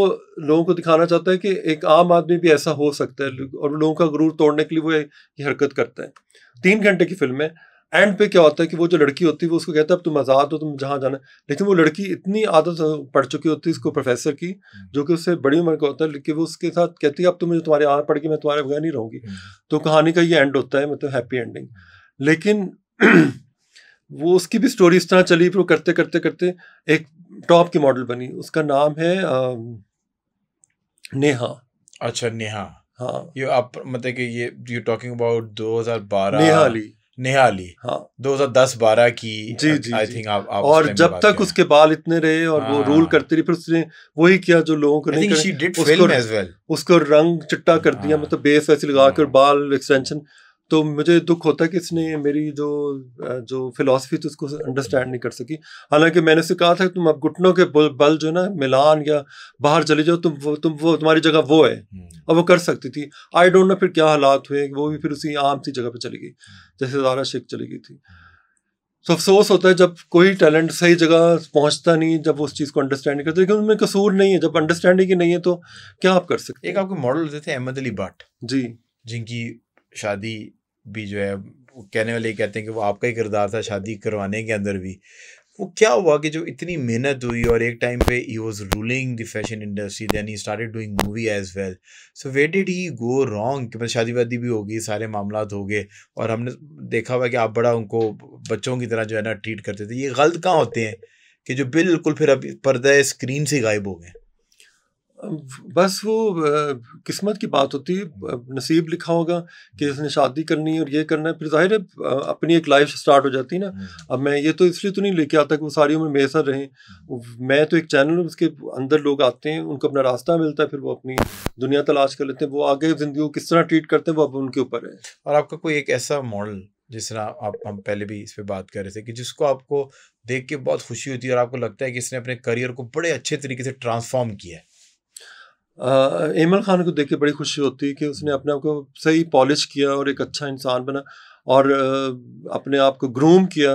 लोगों को दिखाना चाहता है कि एक आम आदमी भी ऐसा हो सकता है, और लोगों का गुरूर तोड़ने के लिए वो ये हरकत करता है। 3 घंटे की फिल्म है। एंड पे क्या होता है कि वो जो लड़की होती है वो उसको कहता है अब तुम आज़ाद हो, तुम जहाँ जाना, लेकिन वो लड़की इतनी आदत पड़ चुकी होती है इसको प्रोफेसर की, जो कि उससे बड़ी उम्र का होता है, लेकिन वो उसके साथ कहती है अब तुम मुझे तुम्हारी आदत पड़ गई, मैं तुम्हारे बगैर नहीं रहूँगी। तो कहानी का ये एंड होता है, मतलब हैप्पी एंडिंग। लेकिन वो उसकी भी स्टोरी इस तरह चली, फिर वो करते करते करते एक टॉप की मॉडल बनी, उसका नाम है नेहा। अच्छा, नेहा। हाँ, ये आप मतलब कि ये you talking about 2012 Neha Ali. हाँ, 2010-12 की। जी आई थिंक आप और जब तक उसके बाल इतने रहे और वो रूल करती रही, फिर उसने वही किया जो लोगों को नहीं करे, उसको रंग चिट्टा कर दिया, मतलब बेस वैसे लगा कर बाल एक्सटेंशन। तो मुझे दुख होता है कि इसने मेरी जो फिलॉसफी थी उसको अंडरस्टैंड नहीं कर सकी। हालांकि मैंने उसे कहा था कि तुम अब घुटनों के बल जो ना मिलान या बाहर चले जाओ, वो तुम्हारी जगह वो है, और वो कर सकती थी। आई डोंट नो फिर क्या हालात हुए, वो भी फिर उसी आम सी जगह पे चली गई जैसे ज़ारा शेख चली गई थी। तो अफसोस होता है जब कोई टैलेंट सही जगह पहुंचता नहीं, जब उस चीज़ को अंडरस्टैंड नहीं करते, लेकिन उनमें कसूर नहीं है, जब अंडरस्टैंडिंग ही नहीं है तो क्या आप कर सकते हैं। एक आपके मॉडल होते थे अहमद अली भट्ट जी, जिनकी शादी भी जो है कहने वाले कहते हैं कि वो आपका ही किरदार था शादी करवाने के अंदर भी। वो क्या हुआ कि जो इतनी मेहनत हुई और एक टाइम पे ही was ruling the fashion industry, then he started doing movie as well, so where did he go wrong? कि मतलब शादी वादी भी हो गई, सारे मामलात हो गए, और हमने देखा हुआ कि आप बड़ा उनको बच्चों की तरह जो है ना ट्रीट करते थे। ये गलत कहाँ होते हैं कि जो बिल्कुल फिर अब पर्दा स्क्रीन से गायब हो गए? बस वो किस्मत की बात होती है, नसीब लिखा होगा कि इसने शादी करनी है और ये करना है, फिर जाहिर है अपनी एक लाइफ स्टार्ट हो जाती है ना। अब मैं ये तो इसलिए तो नहीं लेके आता कि वो सारी उम्र मेरे साथ रहें। मैं तो एक चैनल, उसके अंदर लोग आते हैं, उनको अपना रास्ता मिलता है, फिर वो अपनी दुनिया तलाश कर लेते हैं। वो आगे ज़िंदगी को किस तरह ट्रीट करते हैं वो अब उनके ऊपर है। और आपका कोई एक ऐसा मॉडल जिस तरह हम पहले भी इस पे बात कर रहे थे कि जिसको आपको देख के बहुत खुशी होती है और आपको लगता है कि इसने अपने करियर को बड़े अच्छे तरीके से ट्रांसफॉर्म किया है? एमल खान को देख के बड़ी खुशी होती है कि उसने अपने आप को सही पॉलिश किया और एक अच्छा इंसान बना, और अपने आप को ग्रूम किया।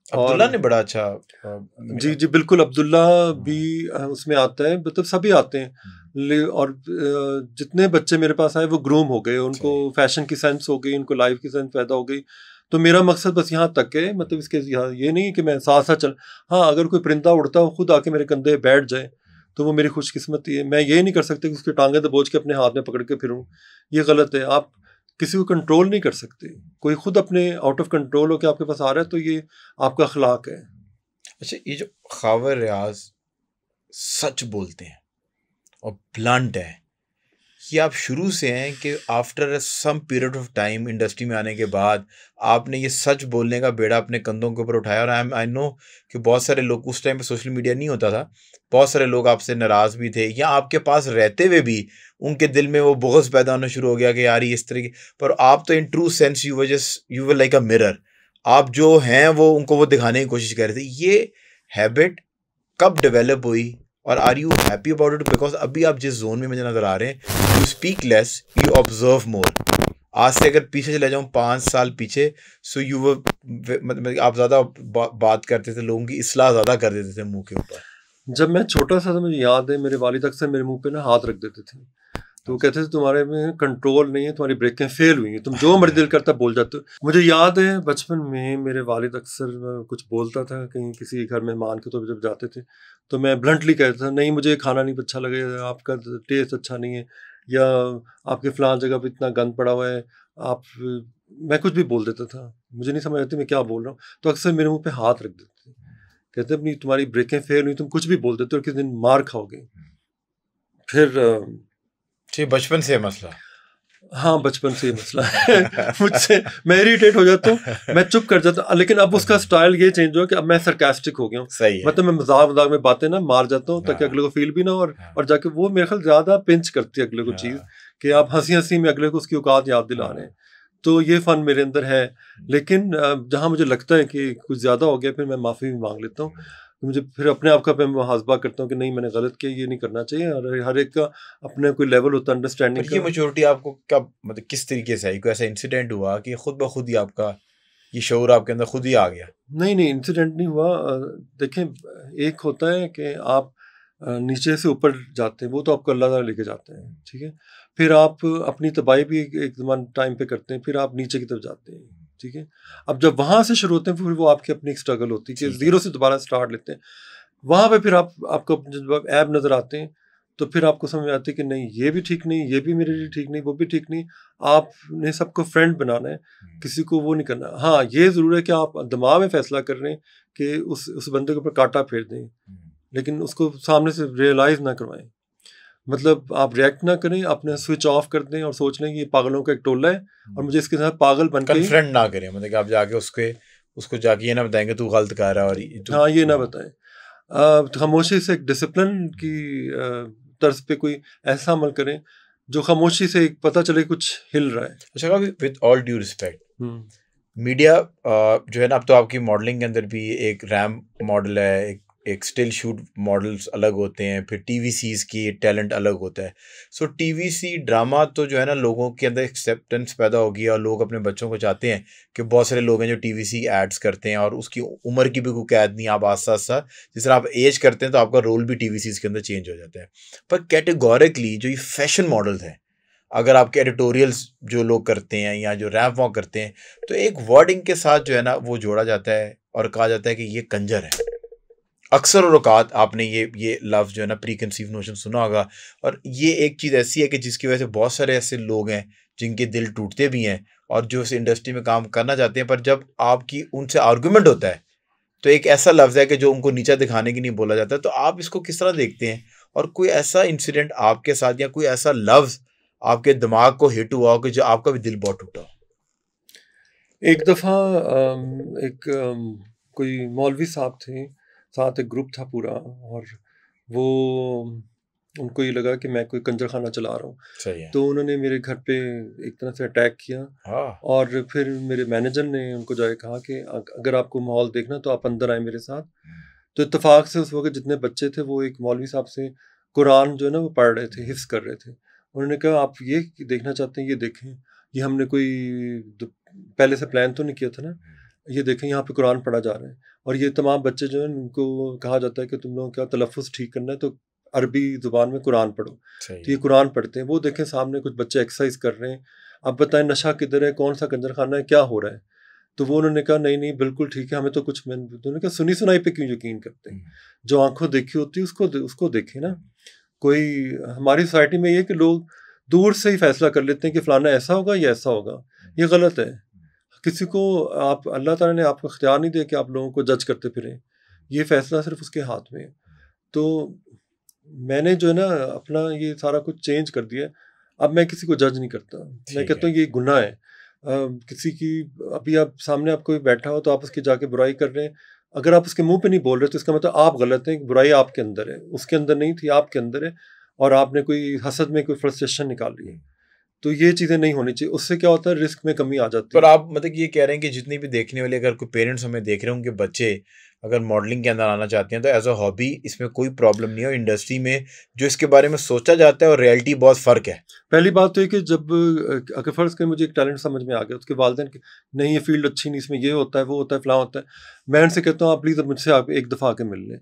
अब्दुल्ला ने बड़ा अच्छा जी बिल्कुल, अब्दुल्ला भी उसमें आता है, मतलब सभी आते हैं। और जितने बच्चे मेरे पास आए वो ग्रूम हो गए, उनको फैशन की सेंस हो गई, उनको लाइफ की सेंस पैदा हो गई। तो मेरा मकसद बस यहाँ तक है, मतलब इसके ये नहीं कि मैं साथ साथ चल, हाँ अगर कोई परिंदा उड़ता हो खुद आके मेरे कंधे बैठ जाए तो वो मेरी खुशकिस्मती है। मैं ये नहीं कर सकते कि उसकी टांगें दबोच के अपने हाथ में पकड़ के फिरूं, ये गलत है। आप किसी को कंट्रोल नहीं कर सकते, कोई खुद अपने आउट ऑफ कंट्रोल होकर आपके पास आ रहा है तो ये आपका अखलाक है। अच्छा, ये जो ख़ावर रियाज सच बोलते हैं और ब्लंट है, ये आप शुरू से हैं कि after some period of time industry में आने के बाद आपने ये सच बोलने का बेड़ा अपने कंधों के ऊपर उठाया, और आई नो कि बहुत सारे लोग, उस टाइम पे सोशल मीडिया नहीं होता था, बहुत सारे लोग आपसे नाराज़ भी थे, या आपके पास रहते हुए भी उनके दिल में वो बुग़्ज़ पैदा होना शुरू हो गया कि यार ये इस तरह की। पर आप तो in true sense you were like a mirror, आप जो हैं वो उनको वो दिखाने की कोशिश कर रहे थे। ये हैबिट कब डेवलप हुई और are you happy about it? Because अभी आप जिस जोन में मुझे नज़र आ रहे हैं, you speak less, you observe more. आज से अगर पीछे चले जाऊँ 5 साल पीछे, सो यू वो मतलब आप ज़्यादा बात करते थे, लोगों की इस्लाह ज़्यादा कर देते थे मुंह के ऊपर। जब मैं छोटा सा था मुझे याद है मेरे वालिद अक्सर मेरे मुंह पे ना हाथ रख देते थे, तो वो कहते थे तुम्हारे में कंट्रोल नहीं है, तुम्हारी ब्रेकें फेल हुई हैं, तुम जो मर्जी दिल करता बोल जाते हो। मुझे याद है बचपन में मेरे वालिद अक्सर कुछ बोलता था, कहीं किसी घर मेहमान के तो जब जाते थे तो मैं ब्लंटली कहता था नहीं मुझे खाना नहीं अच्छा लगेगा, आपका टेस्ट अच्छा नहीं है, या आपके फलां जगह पर इतना गंद पड़ा हुआ है, आप मैं कुछ भी बोल देता था, मुझे नहीं समझ आती मैं क्या बोल रहा हूँ। तो अक्सर मेरे मुँह पर हाथ रख देते थे, कहते अपनी तुम्हारी ब्रेकें फेल हुई, तुम कुछ भी बोल देते हो और किसी दिन मार खाओगे। फिर बचपन से मसला। हाँ बचपन से ही मसला है मुझसे मैं इरिटेट हो जाता हूँ, मैं चुप कर जाता हूँ, लेकिन अब उसका स्टाइल ये चेंज हुआ कि अब मैं सरकास्टिक हो गया हूँ। सही है। मतलब मैं मजाक में बातें ना मार जाता हूँ ताकि अगले को फील भी ना हो, और जाके वो मेरे ख्याल ज्यादा पिंच करती है अगले को चीज़ कि आप हंसी हंसी में अगले को उसकी औकात याद दिला रहे हैं। तो ये फन मेरे अंदर है, लेकिन जहाँ मुझे लगता है कि कुछ ज़्यादा हो गया फिर मैं माफ़ी भी मांग लेता हूँ। मुझे फिर अपने आप का मैं मुहासबा करता हूँ कि नहीं मैंने गलत किया, ये नहीं करना चाहिए, और हर एक का अपने कोई लेवल होता है अंडरस्टैंडिंग का। ये मैच्योरिटी आपको कब, मतलब किस तरीके से आई? कोई ऐसा इंसिडेंट हुआ कि खुद ब खुद ही आपका ये शऊर आपके अंदर खुद ही आ गया? नहीं इंसिडेंट नहीं हुआ। देखें एक होता है कि आप नीचे से ऊपर जाते हैं, वो तो आपको अल्लाह ताला लेके जाते हैं, ठीक है। फिर आप अपनी तबाही भी एक ज़मान टाइम पे करते हैं, फिर आप नीचे की तरफ जाते हैं, ठीक है। अब जब वहाँ से शुरू होते हैं फिर वो आपकी अपनी एक स्ट्रगल होती है कि ज़ीरो से दोबारा स्टार्ट लेते हैं। वहाँ पे फिर आपको जब ऐब नज़र आते हैं तो फिर आपको समझ में आती है कि नहीं ये भी ठीक नहीं, ये भी मेरे लिए ठीक नहीं, वो भी ठीक नहीं। आपने सबको फ्रेंड बनाना है, किसी को वो नहीं करना। हाँ ये ज़रूर है कि आप दिमाग में फैसला कर रहे हैं कि उस बंदे के ऊपर कांटा फेर दें, लेकिन उसको सामने से रियलाइज़ ना करवाएं। मतलब आप रिएक्ट ना करें, अपने स्विच ऑफ कर दें और सोच लें कि ये पागलों का एक टोला है और मुझे इसके साथ पागल बन के कन्फ्रंट ना करें, मतलब कि आप जाके उसको जाके ये ना बताएंगे तू गलत कर रहा है, और हाँ ये ना बताएं। खामोशी से एक डिसिप्लिन की तर्ज पे कोई ऐसा अमल करें जो खामोशी से पता चले कुछ हिल रहा है। अच्छा, with all due respect, media जो है ना, अब तो आपकी मॉडलिंग के अंदर भी एक रैम मॉडल है, एक स्टिल शूट मॉडल्स अलग होते हैं, फिर टीवीसीज की टैलेंट अलग होता है। सो टीवीसी ड्रामा तो जो है ना लोगों के अंदर एक्सेप्टेंस पैदा होगी, और लोग अपने बच्चों को चाहते हैं कि बहुत सारे लोग हैं जो टीवीसी एड्स करते हैं, और उसकी उम्र की भी कोई कैद नहीं, आप आस्ता आस्ता जिस तरह आप एज करते हैं तो आपका रोल भी टीवीसीज के अंदर चेंज हो जाता है। पर कैटेगोरिकली जो ये फैशन मॉडल्स हैं, अगर आपके एडिटोरियल्स जो लोग करते हैं या जो रैप वॉक करते हैं, तो एक वर्डिंग के साथ जो है ना वो जोड़ा जाता है और कहा जाता है कि ये कंजर है। अक्सर और औकात आपने ये लफ्ज़ जो है ना प्री कंसीव नोशन सुना होगा, और ये एक चीज़ ऐसी है कि जिसकी वजह से बहुत सारे ऐसे लोग हैं जिनके दिल टूटते भी हैं और जो इस इंडस्ट्री में काम करना चाहते हैं, पर जब आपकी उनसे आर्गूमेंट होता है तो एक ऐसा लफ्ज़ है कि जो उनको नीचा दिखाने की नहीं बोला जाता। तो आप इसको किस तरह देखते हैं, और कोई ऐसा इंसिडेंट आपके साथ या कोई ऐसा लफ्ज़ आपके दिमाग को हिट हुआ हो कि जो आपका भी दिल बहुत टूटा हो? एक दफ़ा कोई मौलवी साहब थे, साथ एक ग्रुप था पूरा, और वो उनको ये लगा कि मैं कोई कंजर खाना चला रहा हूँ। सही है। तो उन्होंने मेरे घर पे एक तरह से अटैक किया। हाँ। और फिर मेरे मैनेजर ने उनको जाके कहा कि अगर आपको माहौल देखना तो आप अंदर आए मेरे साथ। तो इत्तेफाक से उस वक्त जितने बच्चे थे वो एक मौलवी साहब से कुरान जो है ना वो पढ़ रहे थे, हिफ्ज़ कर रहे थे। उन्होंने कहा आप ये देखना चाहते हैं, ये देखें, ये हमने कोई पहले से प्लान तो नहीं किया था ना, ये देखें यहाँ पे कुरान पढ़ा जा रहा है। और ये तमाम बच्चे जो हैं उनको कहा जाता है कि तुम लोगों का तलफ़्फ़ुज़ ठीक करना है तो अरबी ज़ुबान में कुरान पढ़ो। तो ये कुरान पढ़ते हैं, वो देखें सामने कुछ बच्चे एक्सरसाइज कर रहे हैं, अब बताएं नशा किधर है, कौन सा कंजर खाना है, क्या हो रहा है। तो वो उन्होंने कहा नहीं बिल्कुल ठीक है, हमें तो कुछ। मैंने उन्होंने कहा सुनी सुनाई पे क्यों यकीन करते हैं, जो आंखों देखी होती है उसको देखें ना। कोई हमारी सोसाइटी में ये कि लोग दूर से ही फैसला कर लेते हैं कि फलाना ऐसा होगा या ऐसा होगा, ये गलत है। किसी को आप अल्लाह ताला ने आपको इख्तियार नहीं दिया कि आप लोगों को जज करते फिरें, ये फैसला सिर्फ उसके हाथ में है। तो मैंने जो है ना अपना ये सारा कुछ चेंज कर दिया। अब मैं किसी को जज नहीं करता, मैं कहता हूँ ये गुनाह है। किसी की अभी आप सामने आप कोई बैठा हो तो आप उसकी जाके बुराई कर रहे हैं, अगर आप उसके मुंह पे नहीं बोल रहे तो इसका मतलब आप गलत हैं, बुराई आपके अंदर है, उसके अंदर नहीं थी, आपके अंदर है, और आपने कोई हसद में कोई फ्रस्ट्रेशन निकाल ली है। तो ये चीज़ें नहीं होनी चाहिए, उससे क्या होता है रिस्क में कमी आ जाती है। पर आप मतलब ये कह रहे हैं कि जितनी भी देखने वाले अगर कोई पेरेंट्स हमें देख रहे हैं, उनके बच्चे अगर मॉडलिंग के अंदर आना चाहते हैं तो एज अ हॉबी इसमें कोई प्रॉब्लम नहीं है, और इंडस्ट्री में जो इसके बारे में सोचा जाता है और रियलिटी बहुत फ़र्क है। पहली बात तो ये कि जब अगर फ़र्ज़ करें मुझे एक टैलेंट समझ में आ गया, उसके वालिदैन कि नहीं ये फील्ड अच्छी नहीं, इसमें ये होता है, वो होता है, फलां होता है, मैं उनसे कहता हूँ आप प्लीज़ मुझसे आप एक दफ़ा आके मिल लें।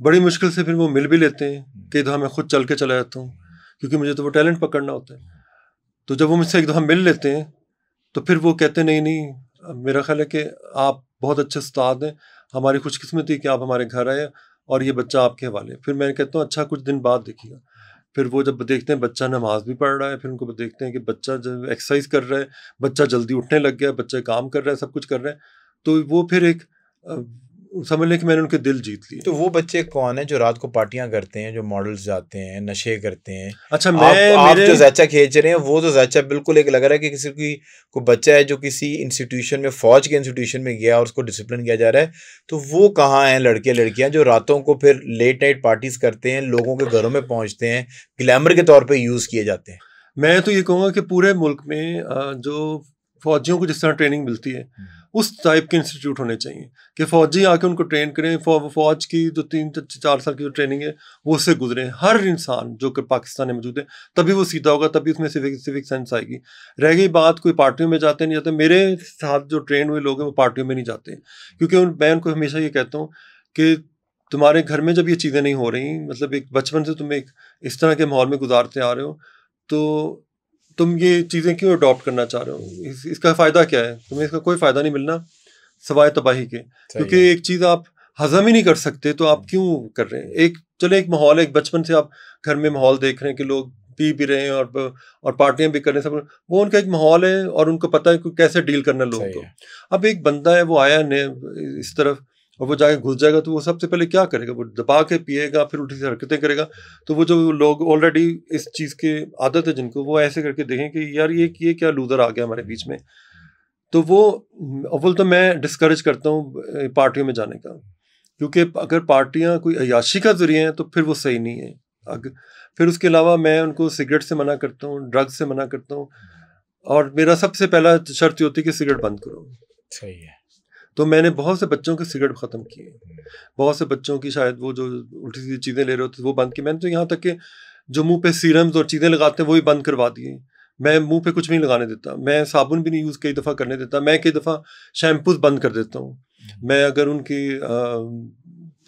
बड़ी मुश्किल से फिर वो मिल भी लेते हैं, कई दफ़ा मैं खुद चल के चला जाता हूँ, क्योंकि मुझे तो वो टैलेंट पकड़ना होता है। तो जब वो मुझसे एक दफ़ा मिल लेते हैं तो फिर वो कहते नहीं नहीं, मेरा ख्याल है कि आप बहुत अच्छे उस्ताद हैं, हमारी खुशकिस्मती कि आप हमारे घर आए और ये बच्चा आपके हवाले। फिर मैं कहता हूँ अच्छा कुछ दिन बाद देखिएगा, फिर वो जब देखते हैं बच्चा नमाज भी पढ़ रहा है, फिर उनको देखते हैं कि बच्चा जब एक्सरसाइज कर रहा है, बच्चा जल्दी उठने लग गया, बच्चा काम कर रहा है, सब कुछ कर रहा है, तो वो फिर एक समझ लें कि मैंने उनके दिल जीत लिए। तो वो बच्चे कौन है जो रात को पार्टियां करते हैं, जो मॉडल्स जाते हैं, नशे करते हैं? अच्छा आप जो ज़ैचा खींच रहे हैं वो तो ज़ैचा बिल्कुल एक लग रहा है कि किसी की कोई बच्चा है जो किसी इंस्टीट्यूशन में, फौज के इंस्टीट्यूशन में गया और उसको डिसिप्लिन किया जा रहा है। तो वो कहाँ हैं लड़के लड़कियां जो रातों को फिर लेट नाइट पार्टीज करते हैं, लोगों के घरों में पहुंचते हैं, ग्लैमर के तौर पर यूज़ किए जाते हैं? मैं तो ये कहूँगा कि पूरे मुल्क में जो फौजियों को जिस तरह ट्रेनिंग मिलती है उस टाइप के इंस्टीट्यूट होने चाहिए कि फ़ौजी आके उनको ट्रेन करें। फ़ौज की जो 3-4 साल की जो ट्रेनिंग है वो उससे गुजरें। हर इंसान जो कि पाकिस्तान में मौजूद है तभी वो सीधा होगा, तभी उसमें सिविक सेंस आएगी। रह गई बात कोई पार्टियों में जाते नहीं जाते, मेरे साथ जो ट्रेन हुए लोग हैं वो पार्टियों में नहीं जाते, क्योंकि मैं उनको हमेशा ये कहता हूँ कि तुम्हारे घर में जब ये चीज़ें नहीं हो रही, मतलब एक बचपन से तुम एक इस तरह के माहौल में गुजारते आ रहे हो, तो तुम ये चीज़ें क्यों अडॉप्ट करना चाह रहे हो? इसका फ़ायदा क्या है? तुम्हें इसका कोई फ़ायदा नहीं मिलना सवाए तबाही के, क्योंकि एक चीज़ आप हज़म ही नहीं कर सकते तो आप क्यों कर रहे हैं? एक माहौल है, एक बचपन से आप घर में माहौल देख रहे हैं कि लोग पी भी रहे हैं और पार्टियां भी कर रहे हैं, सब वो उनका एक माहौल है और उनको पता है कि कैसे डील करना लोगों को। अब एक बंदा है वो आया इस तरफ और वो जाके घुस जाएगा तो वो सबसे पहले क्या करेगा? वो दबा के पिएगा, फिर उल्टी सी हरकतें करेगा। तो वो जो लोग ऑलरेडी इस चीज़ के आदत है जिनको, वो ऐसे करके देखें कि यार ये क्या लूजर आ गया हमारे बीच में। तो वो अव्वल तो मैं डिस्करेज करता हूँ पार्टियों में जाने का, क्योंकि अगर पार्टियां कोई अय्याशी का जरिए हैं तो फिर वो सही नहीं है। फिर उसके अलावा मैं उनको सिगरेट से मना करता हूँ, ड्रग्स से मना करता हूँ, और मेरा सबसे पहला शर्त ये होती है कि सिगरेट बंद करो। सही है। तो मैंने बहुत से बच्चों के सिगरेट ख़त्म किए, बहुत से बच्चों की शायद वो जो उल्टी सीधी चीज़ें ले रहे होते वो बंद की। मैंने तो यहाँ तक कि जो मुंह पे सीरम्स और चीज़ें लगाते हैं वो भी बंद करवा दिए। मैं मुंह पे कुछ भी नहीं लगाने देता, मैं साबुन भी नहीं यूज़ कई दफ़ा करने देता, मैं कई दफ़ा शैम्पूज बंद कर देता हूँ। मैं अगर उनकी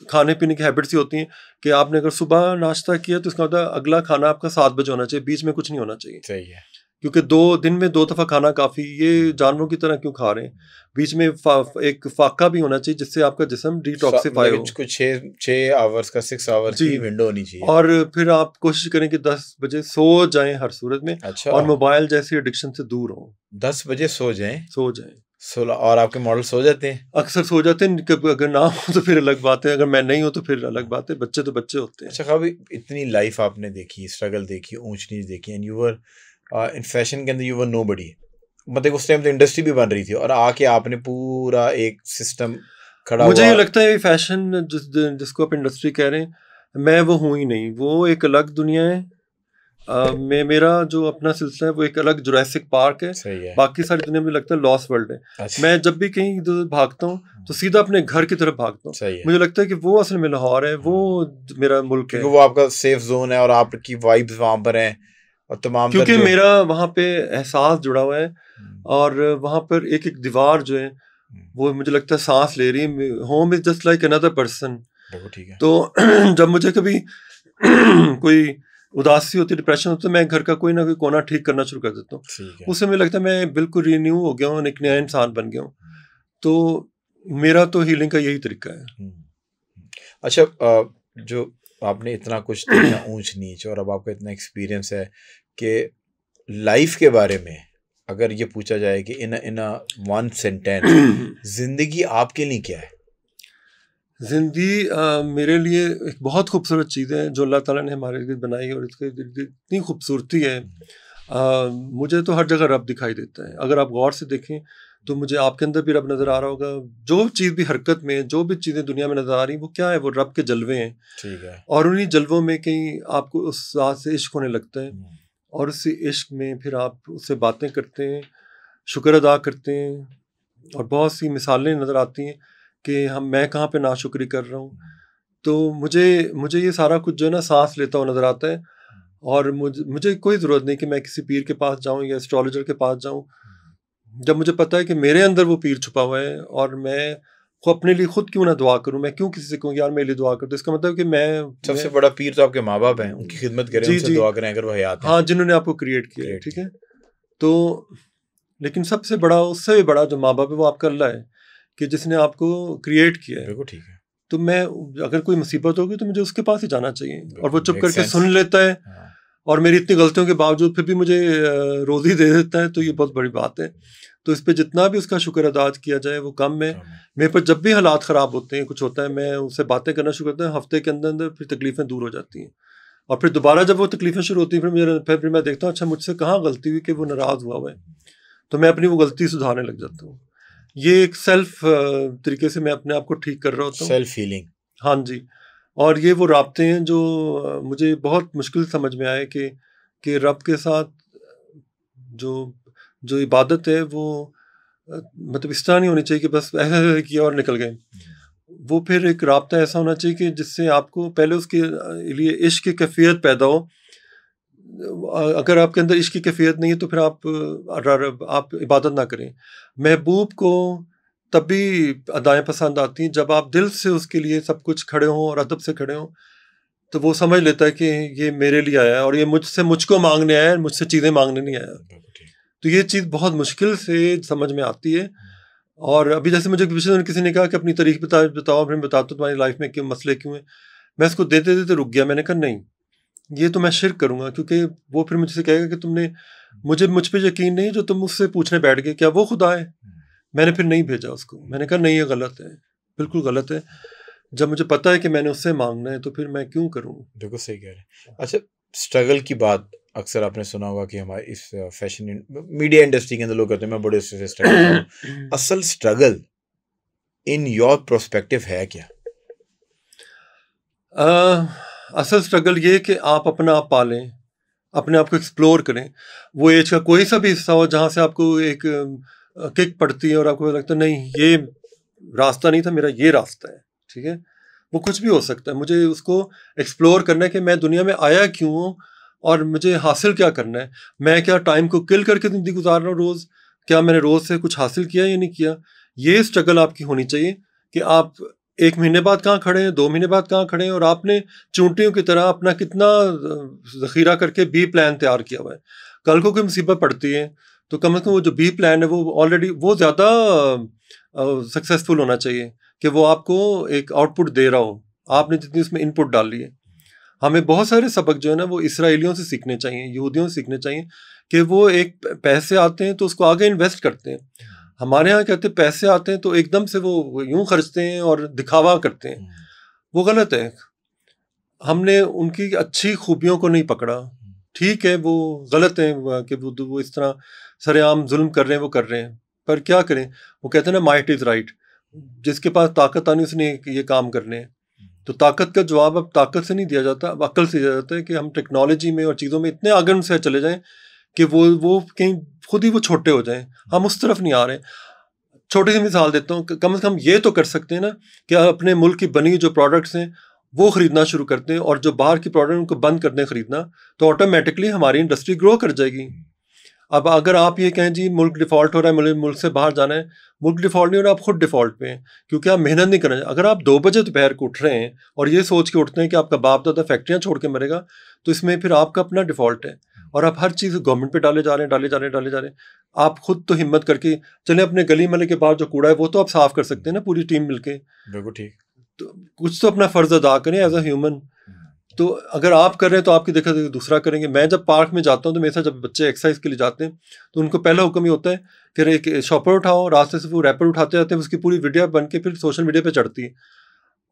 खाने पीने की हैबिट्स ही होती हैं कि आपने अगर सुबह नाश्ता किया तो इसका मतलब अगला खाना आपका 7 बजे होना चाहिए, बीच में कुछ नहीं होना चाहिए। सही है, क्योंकि 2 दिन में 2 दफ़ा खाना काफ़ी। ये जानवरों की तरह क्यों खा रहे हैं? बीच में एक फाका भी होना चाहिए जिससे आपका जिस्म डिटॉक्सिफाई हो। कुछ 6 आवर्स का 6 आवर्स की विंडो होनी चाहिए। और फिर आप कोशिश करें कि 10 बजे सो जाएं हर सूरत में। अच्छा। और मोबाइल जैसी एडिक्शन से दूर हो। 10 बजे सो जाएं? 16। और आपके मॉडल सो जाते हैं? अक्सर सो जाते हैं, अगर ना हो तो फिर अलग बात है, अगर मैं नहीं हूँ तो फिर अलग बात है। बच्चे तो बच्चे होते हैं। अच्छा खाबी, इतनी लाइफ आपने देखी, स्ट्रगल देखी, ऊंच नीच देखी, and you were in fashion के अंदर यू वर नोबडी। मतलब उस टाइम तो इंडस्ट्री भी बन रही थी और आके आपने पूरा एक सिस्टम खड़ा मुझे ये लगता है फैशन जिसको आप इंडस्ट्री कह रहे हैं, मैं वो हूँ ही नहीं। वो एक अलग दुनिया है। मेरा जो अपना सिलसिला है वो एक अलग जुरासिक पार्क है। बाकी सारी दुनिया में लगता है लॉस्ट वर्ल्ड है। अच्छा। मैं जब भी कहीं भागता हूँ तो सीधा अपने घर की तरफ भागता हूँ। मुझे लगता है कि वो असल में लाहौर है, वो मेरा मुल्क है, वो आपका सेफ जोन है और आपकी वाइब्स वहाँ पर हैं और तमाम, क्योंकि मेरा वहाँ पे एहसास जुड़ा हुआ है। और वहाँ पर एक एक दीवार जो है वो मुझे लगता है सांस ले रही है। Home is just like another person. तो जब मुझे कभी कोई उदासी होती, डिप्रेशन होता है, मैं घर का कोई ना कोई कोना ठीक करना शुरू कर देता हूँ। उससे मुझे लगता है मैं बिल्कुल रिन्यू हो गया हूँ, एक नया इंसान बन गया हूँ। तो मेरा तो हीलिंग का यही तरीका है। अच्छा, जो आपने इतना कुछ देखा ऊंच नीच और अब आपका इतना एक्सपीरियंस है कि लाइफ के बारे में अगर ये पूछा जाए कि इन वन सेंटेंस जिंदगी आपके लिए क्या है? ज़िंदगी मेरे लिए एक बहुत खूबसूरत चीज़ है जो अल्लाह ताला ने हमारे लिए बनाई, और इसकी इतनी खूबसूरती है। मुझे तो हर जगह रब दिखाई देता है। अगर आप गौर से देखें तो मुझे आपके अंदर भी रब नज़र आ रहा होगा। जो चीज़ भी हरकत में, जो भी चीज़ें दुनिया में नज़र आ रही वो क्या है, वो रब के जलवे हैं। ठीक है। और उन्हीं जलवों में कहीं आपको उस ज़ात से इश्क होने लगता है, और उसी इश्क में फिर आप उससे बातें करते हैं, शुक्र अदा करते हैं, और बहुत सी मिसालें नज़र आती हैं कि मैं कहाँ पे नाशुक्री कर रहा हूँ। तो मुझे ये सारा कुछ जो है ना सांस लेता हुआ नज़र आता है, और मुझे कोई ज़रूरत नहीं कि मैं किसी पीर के पास जाऊँ या एस्ट्रोलॉजर के पास जाऊँ। जब मुझे पता है कि मेरे अंदर वो पीर छुपा हुआ है, और मैं अपने लिए खुद क्यों ना दुआ करूं, मैं क्यों किसी से कहूँ यार मेरे लिए दुआ कर दो। इसका मतलब कि सबसे बड़ा पीर तो आपके माँ बाप हैं, उनकी खिदमत करें, उनसे दुआ करें अगर वो हयात हैं। हाँ, जिन्होंने आपको क्रिएट किया है, ठीक है। तो लेकिन सबसे बड़ा, उससे भी बड़ा जो माँ बाप है वो आपका अल्लाह है, कि जिसने आपको क्रिएट किया है। बिल्कुल ठीक है। तो मैं अगर कोई मुसीबत होगी तो मुझे उसके पास ही जाना चाहिए, और वो चुप करके सुन लेता है, और मेरी इतनी गलतियों के बावजूद फिर भी मुझे रोज़ी दे देता है। तो ये बहुत बड़ी बात है। तो इस पे जितना भी उसका शुक्र अदा किया जाए वो कम है। मेरे पर जब भी हालात ख़राब होते हैं, कुछ होता है, मैं उससे बातें करना शुरू करता हूँ, हफ्ते के अंदर अंदर फिर तकलीफ़ें दूर हो जाती हैं। और फिर दोबारा जब वो तकलीफ़ें शुरू होती हैं, फिर मैं देखता हूँ अच्छा मुझसे कहाँ गलती हुई कि वो नाराज़ हुआ है। तो मैं अपनी वो गलती सुधारने लग जाता हूँ। ये एक सेल्फ तरीके से मैं अपने आप को ठीक कर रहा होता हूँ, सेल्फ हीलिंग। हाँ जी। और ये वो राब्ते हैं जो मुझे बहुत मुश्किल समझ में आए कि रब के साथ जो इबादत है वो मतलब इस तरह नहीं होनी चाहिए कि बस ऐसा किया और निकल गए। वो फिर एक राब्ता ऐसा होना चाहिए कि जिससे आपको पहले उसके लिए इश्क की कैफियत पैदा हो। अगर आपके अंदर इश्क की कैफियत नहीं है तो फिर आप इबादत ना करें। महबूब को तभी अदाएँ पसंद आती हैं जब आप दिल से उसके लिए सब कुछ खड़े हों और अदब से खड़े हों। तो वो समझ लेता है कि ये मेरे लिए आया है और ये मुझको मांगने आया है, मुझसे चीज़ें मांगने नहीं आया। तो ये चीज़ बहुत मुश्किल से समझ में आती है। और अभी जैसे मुझे किसी ने कहा कि अपनी तारीख बताओ, फिर बता दो तुम्हारी लाइफ में क्यों मसले क्यों हैं। मैं इसको देते देते रुक गया। मैंने कहा नहीं, ये तो मैं शिर्क करूँगा, क्योंकि वो फिर मुझसे कहेगा कि तुमने मुझ पे यकीन नहीं जो तुम मुझसे पूछने बैठ गए क्या वो खुदा है। मैंने फिर नहीं भेजा उसको। मैंने कहा नहीं, ये गलत है, बिल्कुल गलत है। जब मुझे पता है कि मैंने उससे मांगना है तो फिर मैं क्यों करूँ। बिल्कुल सही कह रहे हैं। अच्छा, स्ट्रगल की बात अक्सर आपने सुना होगा कि हमारे इस फैशन मीडिया इंडस्ट्री के अंदर लोग कहते हैं मैं बड़े उससे स्ट्रगल कर रहा हूं। असल स्ट्रगल इन योर पर्सपेक्टिव है क्या? असल स्ट्रगल ये कि आप अपना आप पालें, अपने आप को एक्सप्लोर करें। वो एज का कोई सा भी हिस्सा हो जहाँ से आपको एक किक पड़ती है और आपको लगता है नहीं ये रास्ता नहीं था, मेरा ये रास्ता है, ठीक है। वो कुछ भी हो सकता है। मुझे उसको एक्सप्लोर करना है कि मैं दुनिया में आया क्यों हूँ और मुझे हासिल क्या करना है। मैं क्या टाइम को किल करके ज़िंदगी गुजार रहा हूँ रोज़? क्या मैंने रोज़ से कुछ हासिल किया या नहीं किया? ये स्ट्रगल आपकी होनी चाहिए कि आप 1 महीने बाद कहाँ खड़े हैं, 2 महीने बाद कहाँ खड़े हैं, और आपने चूंटियों की तरह अपना कितना ज़ख़ीरा करके बी प्लान तैयार किया हुआ है। कल को कोई मुसीबत पड़ती है तो कम से कम वो जो बी प्लान है वो ऑलरेडी वो ज़्यादा सक्सेसफुल होना चाहिए कि वो आपको एक आउटपुट दे रहा हो, आपने जितनी उसमें इनपुट डाली है। हमें बहुत सारे सबक जो है ना वो इसराइलियों से सीखने चाहिए, यहूदियों से सीखने चाहिए कि वो एक पैसे आते हैं तो उसको आगे इन्वेस्ट करते हैं। हमारे यहाँ कहते हैं पैसे आते हैं तो एकदम से वो यूं खर्चते हैं और दिखावा करते हैं। वो गलत है। हमने उनकी अच्छी खूबियों को नहीं पकड़ा। ठीक है, वो गलत है कि वो इस तरह सरेआम जुल्म कर रहे हैं, वो कर रहे हैं, पर क्या करें। वो कहते हैं ना माइट इज़ राइट। जिसके पास ताकत आनी उसने ये काम करने हैं। तो ताकत का जवाब अब ताकत से नहीं दिया जाता, अब अक्ल से दिया जाता है कि हम टेक्नोलॉजी में और चीज़ों में इतने आगे से चले जाएं कि वो कहीं खुद ही वो छोटे हो जाएं। हम उस तरफ नहीं आ रहे। छोटी सी मिसाल देता हूँ, कम से कम ये तो कर सकते हैं ना कि अपने मुल्क की बनी जो प्रोडक्ट्स हैं वो ख़रीदना शुरू करते हैं और जो बाहर की प्रोडक्ट उनको बंद कर दें ख़रीदना, तो ऑटोमेटिकली हमारी इंडस्ट्री ग्रो कर जाएगी। अब अगर आप ये कहें जी मुल्क डिफ़ॉल्ट हो रहा है, मुझे मुल्क से बाहर जाना है, मुल्क डिफ़ॉल्ट नहीं हो रहा, आप खुद डिफ़ॉल्ट पे हैं क्योंकि आप मेहनत नहीं कर रहे हैं। अगर आप 2 बजे दोपहर को उठ रहे हैं और ये सोच के उठते हैं कि आपका बाप दादा फैक्ट्रियाँ छोड़ के मरेगा, तो इसमें फिर आपका अपना डिफ़ॉल्ट है और आप हर चीज़ गवर्नमेंट पे डाले जा रहे हैं। आप खुद तो हिम्मत करके चले, अपने गली मले के बाहर जो कूड़ा है वो तो आप साफ़ कर सकते हैं ना पूरी टीम मिलके। बिल्कुल ठीक। तो कुछ तो अपना फ़र्ज़ अदा करें एज अ ह्यूमन। तो अगर आप कर रहे हैं तो आपकी देखा देखी दूसरा करेंगे। मैं जब पार्क में जाता हूँ तो मेरे साथ जब बच्चे एक्सरसाइज के लिए जाते हैं तो उनको पहला हुक्म ये होता है कि एक शॉपर उठाओ, रास्ते से वो रैपर उठाते जाते हैं, उसकी पूरी वीडियो बन के फिर सोशल मीडिया पे चढ़ती है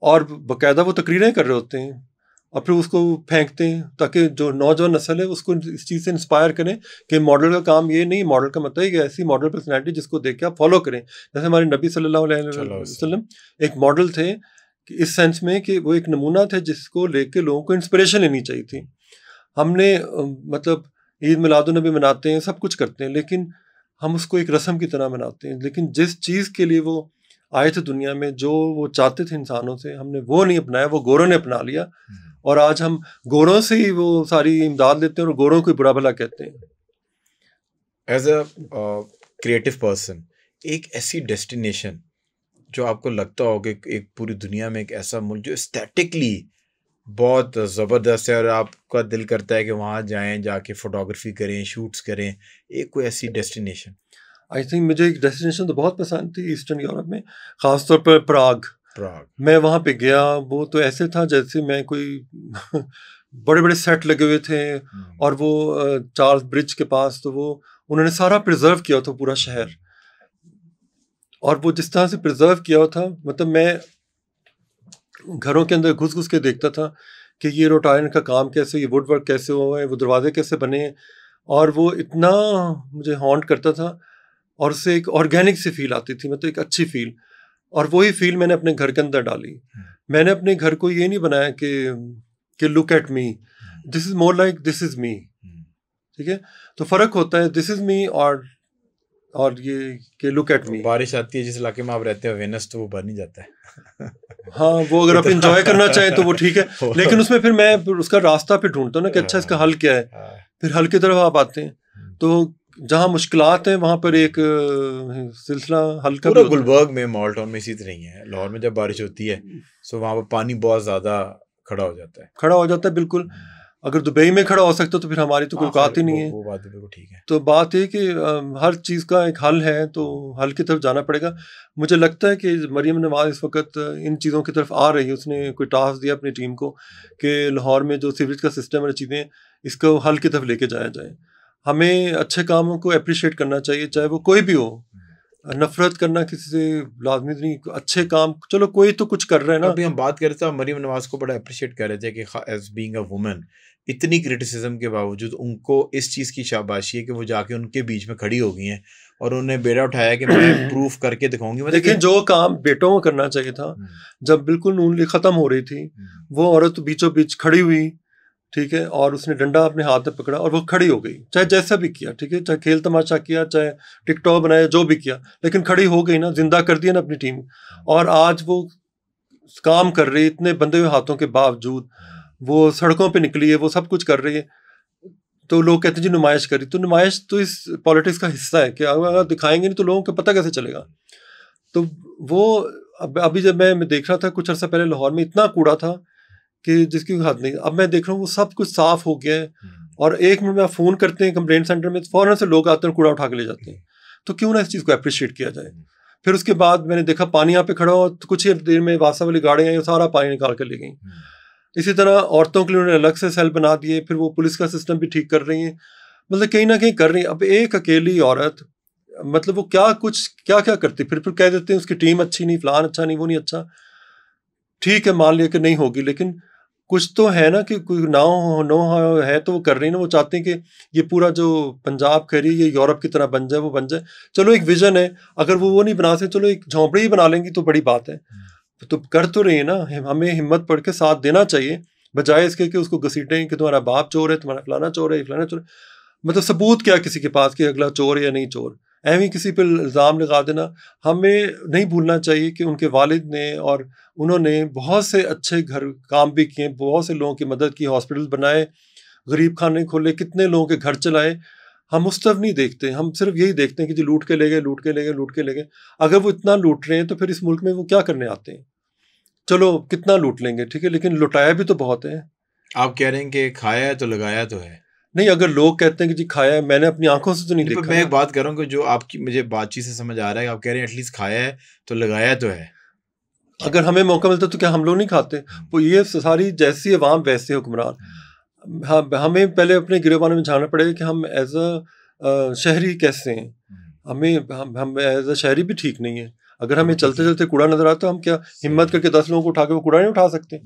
और बाकायदा वो तकरीरें कर रहे होते हैं और फिर उसको फेंकते हैं ताकि जो नौजवान नस्ल है उसको इस चीज़ से इंस्पायर करें कि मॉडल का काम ये नहीं, मॉडल का मतलब है कि ऐसी मॉडल पर्सनैलिटी जिसको देख के आप फॉलो करें। जैसे हमारे नबी सल्लल्लाहु अलैहि वसल्लम एक मॉडल थे कि इस सेंस में कि वो एक नमूना थे जिसको लेके लोगों को इंस्पिरेशन लेनी चाहिए थी। हमने मतलब ईद मिलादुन्नबी मनाते हैं, सब कुछ करते हैं, लेकिन हम उसको एक रस्म की तरह मनाते हैं। लेकिन जिस चीज़ के लिए वो आए थे दुनिया में, जो वो चाहते थे इंसानों से, हमने वो नहीं अपनाया, वो गोरों ने अपना लिया। और आज हम गोरों से ही वो सारी इमदाद लेते हैं और गोरों को बुरा भला कहते हैं। एज अ क्रिएटिव पर्सन, एक ऐसी डेस्टिनेशन जो आपको लगता हो कि एक पूरी दुनिया में एक ऐसा मुल्क जो एस्थेटिकली बहुत ज़बरदस्त है और आपका दिल करता है कि वहाँ जाएं, जाके फोटोग्राफी करें, शूट्स करें, एक कोई ऐसी डेस्टिनेशन? आई थिंक मुझे एक डेस्टिनेशन तो बहुत पसंद थी ईस्टर्न यूरोप में, ख़ासतौर पर प्राग। मैं वहाँ पे गया, वो तो ऐसे था जैसे मैं कोई बड़े बड़े सेट लगे हुए थे और वो चार्ल्स ब्रिज के पास, तो वो उन्होंने सारा प्रिजर्व किया था पूरा शहर, और वो जिस तरह से प्रिजर्व किया था, मतलब मैं घरों के अंदर घुस घुस के देखता था कि ये रोटायन का काम कैसे, ये वुड वर्क कैसे हुआ है, वो दरवाजे कैसे बने हैं, और वो इतना मुझे हॉन्ट करता था और उससे एक ऑर्गेनिक सी फील आती थी, मतलब एक अच्छी फील। और वही फील मैंने अपने घर के अंदर डाली। मैंने अपने घर को ये नहीं बनाया कि look at me, this is more like this is me. ठीक है, तो फर्क होता है दिस इज मी और ये कि लुक एट मी। बारिश आती है जिस इलाके में आप रहते हो, वेनस, तो वो बन ही जाता है। हाँ, वो अगर आप इंजॉय करना चाहें तो वो ठीक है, लेकिन उसमें फिर मैं उसका रास्ता फिर ढूंढता हूँ ना कि अच्छा इसका हल क्या है, फिर हल की तरफ आप आते हैं। तो जहाँ मुश्किलात हैं वहाँ पर एक सिलसिला हल का। पूरा गुलबर्ग में, मॉल टाउन में इसी तरह ही है। लाहौर में जब बारिश होती है तो वहाँ पर पानी बहुत ज़्यादा खड़ा हो जाता है, बिल्कुल। अगर दुबई में खड़ा हो सकता तो फिर हमारी तो कोई बात ही नहीं है। वो बात बिल्कुल ठीक है। तो बात है कि हर चीज़ का एक हल है, तो हल की तरफ जाना पड़ेगा। मुझे लगता है कि मरियम नवाज इस वक्त इन चीज़ों की तरफ आ रही है। उसने कोई टास्क दिया अपनी टीम को कि लाहौर में जो सीवरेज का सिस्टम है, चीज़ें, इसको हल की तरफ लेके जाया जाए। हमें अच्छे कामों को अप्रिशिएट करना चाहिए, चाहे वो कोई भी हो। नफरत करना किसी से लाजमी नहीं। अच्छे काम, चलो कोई तो कुछ कर रहा है ना। अभी हम बात कर रहे थे, मरियम नवाज को बड़ा अप्रिशिएट कर रहे थे कि एज बीइंग अ वुमन, इतनी क्रिटिसिज्म के बावजूद उनको इस चीज़ की शाबाशी है कि वो जाके उनके बीच में खड़ी हो गई हैं और उन्हें बेड़ा उठाया कि मैं प्रूफ करके दिखाऊंगी। देखिए, जो काम बेटों को करना चाहिए था, जब बिल्कुल नून लीग खत्म हो रही थी, वो औरत बीचों बीच खड़ी हुई, ठीक है, और उसने डंडा अपने हाथ में पकड़ा और वो खड़ी हो गई। चाहे जैसा भी किया, ठीक है, चाहे खेल तमाशा किया, चाहे टिकटॉक बनाया, जो भी किया, लेकिन खड़ी हो गई ना, जिंदा कर दिया ना अपनी टीम। और आज वो काम कर रही है, इतने बंधे हुए हाथों के बावजूद वो सड़कों पे निकली है, वो सब कुछ कर रही है। तो लोग कहते हैं जी नुमाइश करी, तो नुमाइश तो इस पॉलिटिक्स का हिस्सा है कि अगर दिखाएंगे नहीं तो लोगों को पता कैसे चलेगा। तो वो अभी जब मैं देख रहा था कुछ अर्सा पहले, लाहौर में इतना कूड़ा था कि जिसकी हद नहीं। अब मैं देख रहा हूँ वो सब कुछ साफ हो गया है, और एक मिनट में फ़ोन करते हैं कंप्लेंट सेंटर में, फ़ौरन से लोग आते हैं, कूड़ा उठा के ले जाते हैं। तो क्यों ना इस चीज़ को अप्रिशिएट किया जाए। फिर उसके बाद मैंने देखा पानी यहाँ पे खड़ा हो, तो कुछ ही देर में वासा वाली गाड़ियाँ आई, सारा पानी निकाल कर ले गई। इसी तरह औरतों के लिए उन्होंने अलग से सेल बना दिए, फिर वो पुलिस का सिस्टम भी ठीक कर रही हैं, मतलब कहीं ना कहीं कर रही हैं। अब एक अकेली औरत, मतलब वो क्या क्या करती, फिर कह देते हैं उसकी टीम अच्छी नहीं, फलान अच्छा नहीं, वो नहीं अच्छा। ठीक है, मान लिया कि नहीं होगी, लेकिन कुछ तो है ना कि कोई नो है तो वो कर रही है ना। वो चाहते हैं कि ये पूरा जो पंजाब कह रही है ये यूरोप की तरह बन जाए, वो बन जाए। चलो एक विजन है, अगर वो नहीं बना सकते, चलो एक झोंपड़ी ही बना लेंगी तो बड़ी बात है। तो कर तो रही है ना, हमें हिम्मत पड़ के साथ देना चाहिए, बजाय इसके कि उसको घसीटें कि तुम्हारा बाप चोर है, तुम्हारा फलाना चोर है, फलाना चोर है। मतलब सबूत क्या किसी के पास कि अगला चोर है या नहीं चोर, ऐਵੇਂ किसी पर इल्ज़ाम लगा देना। हमें नहीं भूलना चाहिए कि उनके वालिद ने और उन्होंने बहुत से अच्छे घर काम भी किए, बहुत से लोगों की मदद की, हॉस्पिटल बनाए, गरीब खाने खोले, कितने लोगों के घर चलाए। हम उस तरफ नहीं देखते, हम सिर्फ यही देखते हैं कि जी लूट के ले गए, लूट के ले गए, लूट के ले गए। अगर वो इतना लूट रहे हैं तो फिर इस मुल्क में वो क्या करने आते हैं। चलो कितना लूट लेंगे, ठीक है, लेकिन लुटाया भी तो बहुत है। आप कह रहे हैं कि खाया है तो लगाया तो है। नहीं, अगर लोग कहते हैं कि जी खाया है, मैंने अपनी आंखों से तो नहीं देखा। मैं एक बात कर रहा हूँ कि जो आपकी मुझे बातचीत से समझ आ रहा है, आप कह रहे हैं एटलीस्ट खाया है तो लगाया तो है। अगर हमें मौका मिलता तो क्या हम लोग नहीं खाते। वो ये सारी जैसी अवाम वैसे हुक्मरान। हाँ, हमें पहले अपने गिरेबान में झाड़ना पड़ेगा कि हम एज अ शहरी कैसे हैं। हम एज अ शहरी भी ठीक नहीं है। अगर हमें चलते चलते कूड़ा नजर आता है, हम क्या हिम्मत करके 10 लोगों को उठा के वो कूड़ा नहीं उठा सकते?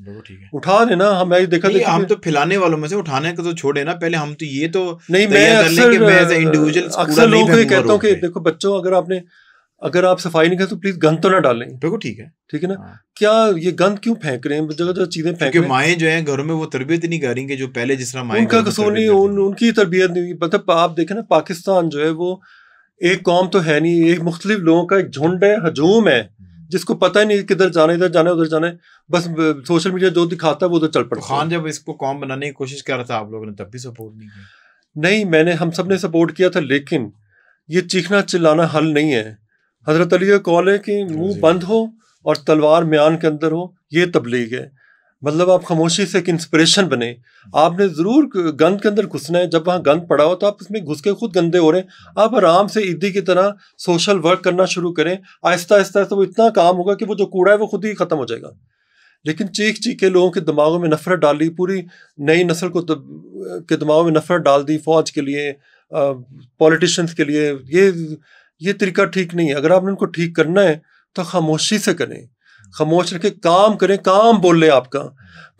उठा लेना। हमें देखा हम तो फैलाने वालों में से उठाने को तो छोड़े ना, पहले हम तो ये तो नहीं, मैं अक्सर लोगों को ये कहता हूँ कि देखो बच्चों, अगर आप सफाई नहीं करें तो प्लीज गंद तो ना डालें। बिल्कुल ठीक है ना। क्या ये गंद क्यों फेंक रहे हैं जगह जगह चीजें फेंक रहे हैं? माएँ जो हैं घरों में वो तरबियत नहीं कर रही कि जो पहले जिस तरह माएँ, उनका कसूर नहीं, उनकी तरबियत नहीं। मतलब आप देखें ना, पाकिस्तान जो है वो एक कौम तो है नहीं, एक मुख्तलिफ लोगों का एक झुंड है, हजूम है, जिसको पता ही नहीं किधर जाना, इधर जाना उधर जाना है, बस सोशल मीडिया जो दिखाता है वो तो चल पड़ता है। खान जब इसको कौम बनाने की कोशिश कर रहा था, आप लोगों ने तब भी सपोर्ट नहीं किया? नहीं, हम सब ने सपोर्ट किया था, लेकिन ये चीखना चिल्लाना हल नहीं है। हजरत अली का कौल है कि मुंह बंद हो और तलवार म्यान के अंदर हो, ये तबलीग है। मतलब आप खामोशी से एक इंस्पिरेशन बने। आपने ज़रूर गंद के अंदर घुसना है, जब वहाँ गंद पड़ा हो तो आप उसमें घुस के खुद गंदे हो रहे हैं, आप आराम से ईदी की तरह सोशल वर्क करना शुरू करें। आहिस्ता आहिस्ता वो इतना काम होगा कि वो जो कूड़ा है वो खुद ही ख़त्म हो जाएगा। लेकिन चीख चीख के लोगों के दिमागों में नफरत डाली, पूरी नई नस्ल को के दिमागों में नफरत डाल दी, फौज के लिए, पॉलिटिशियंस के लिए। ये तरीका ठीक नहीं है। अगर आपने उनको ठीक करना है तो खामोशी से करें, खामोश रह के काम करें। काम बोले आपका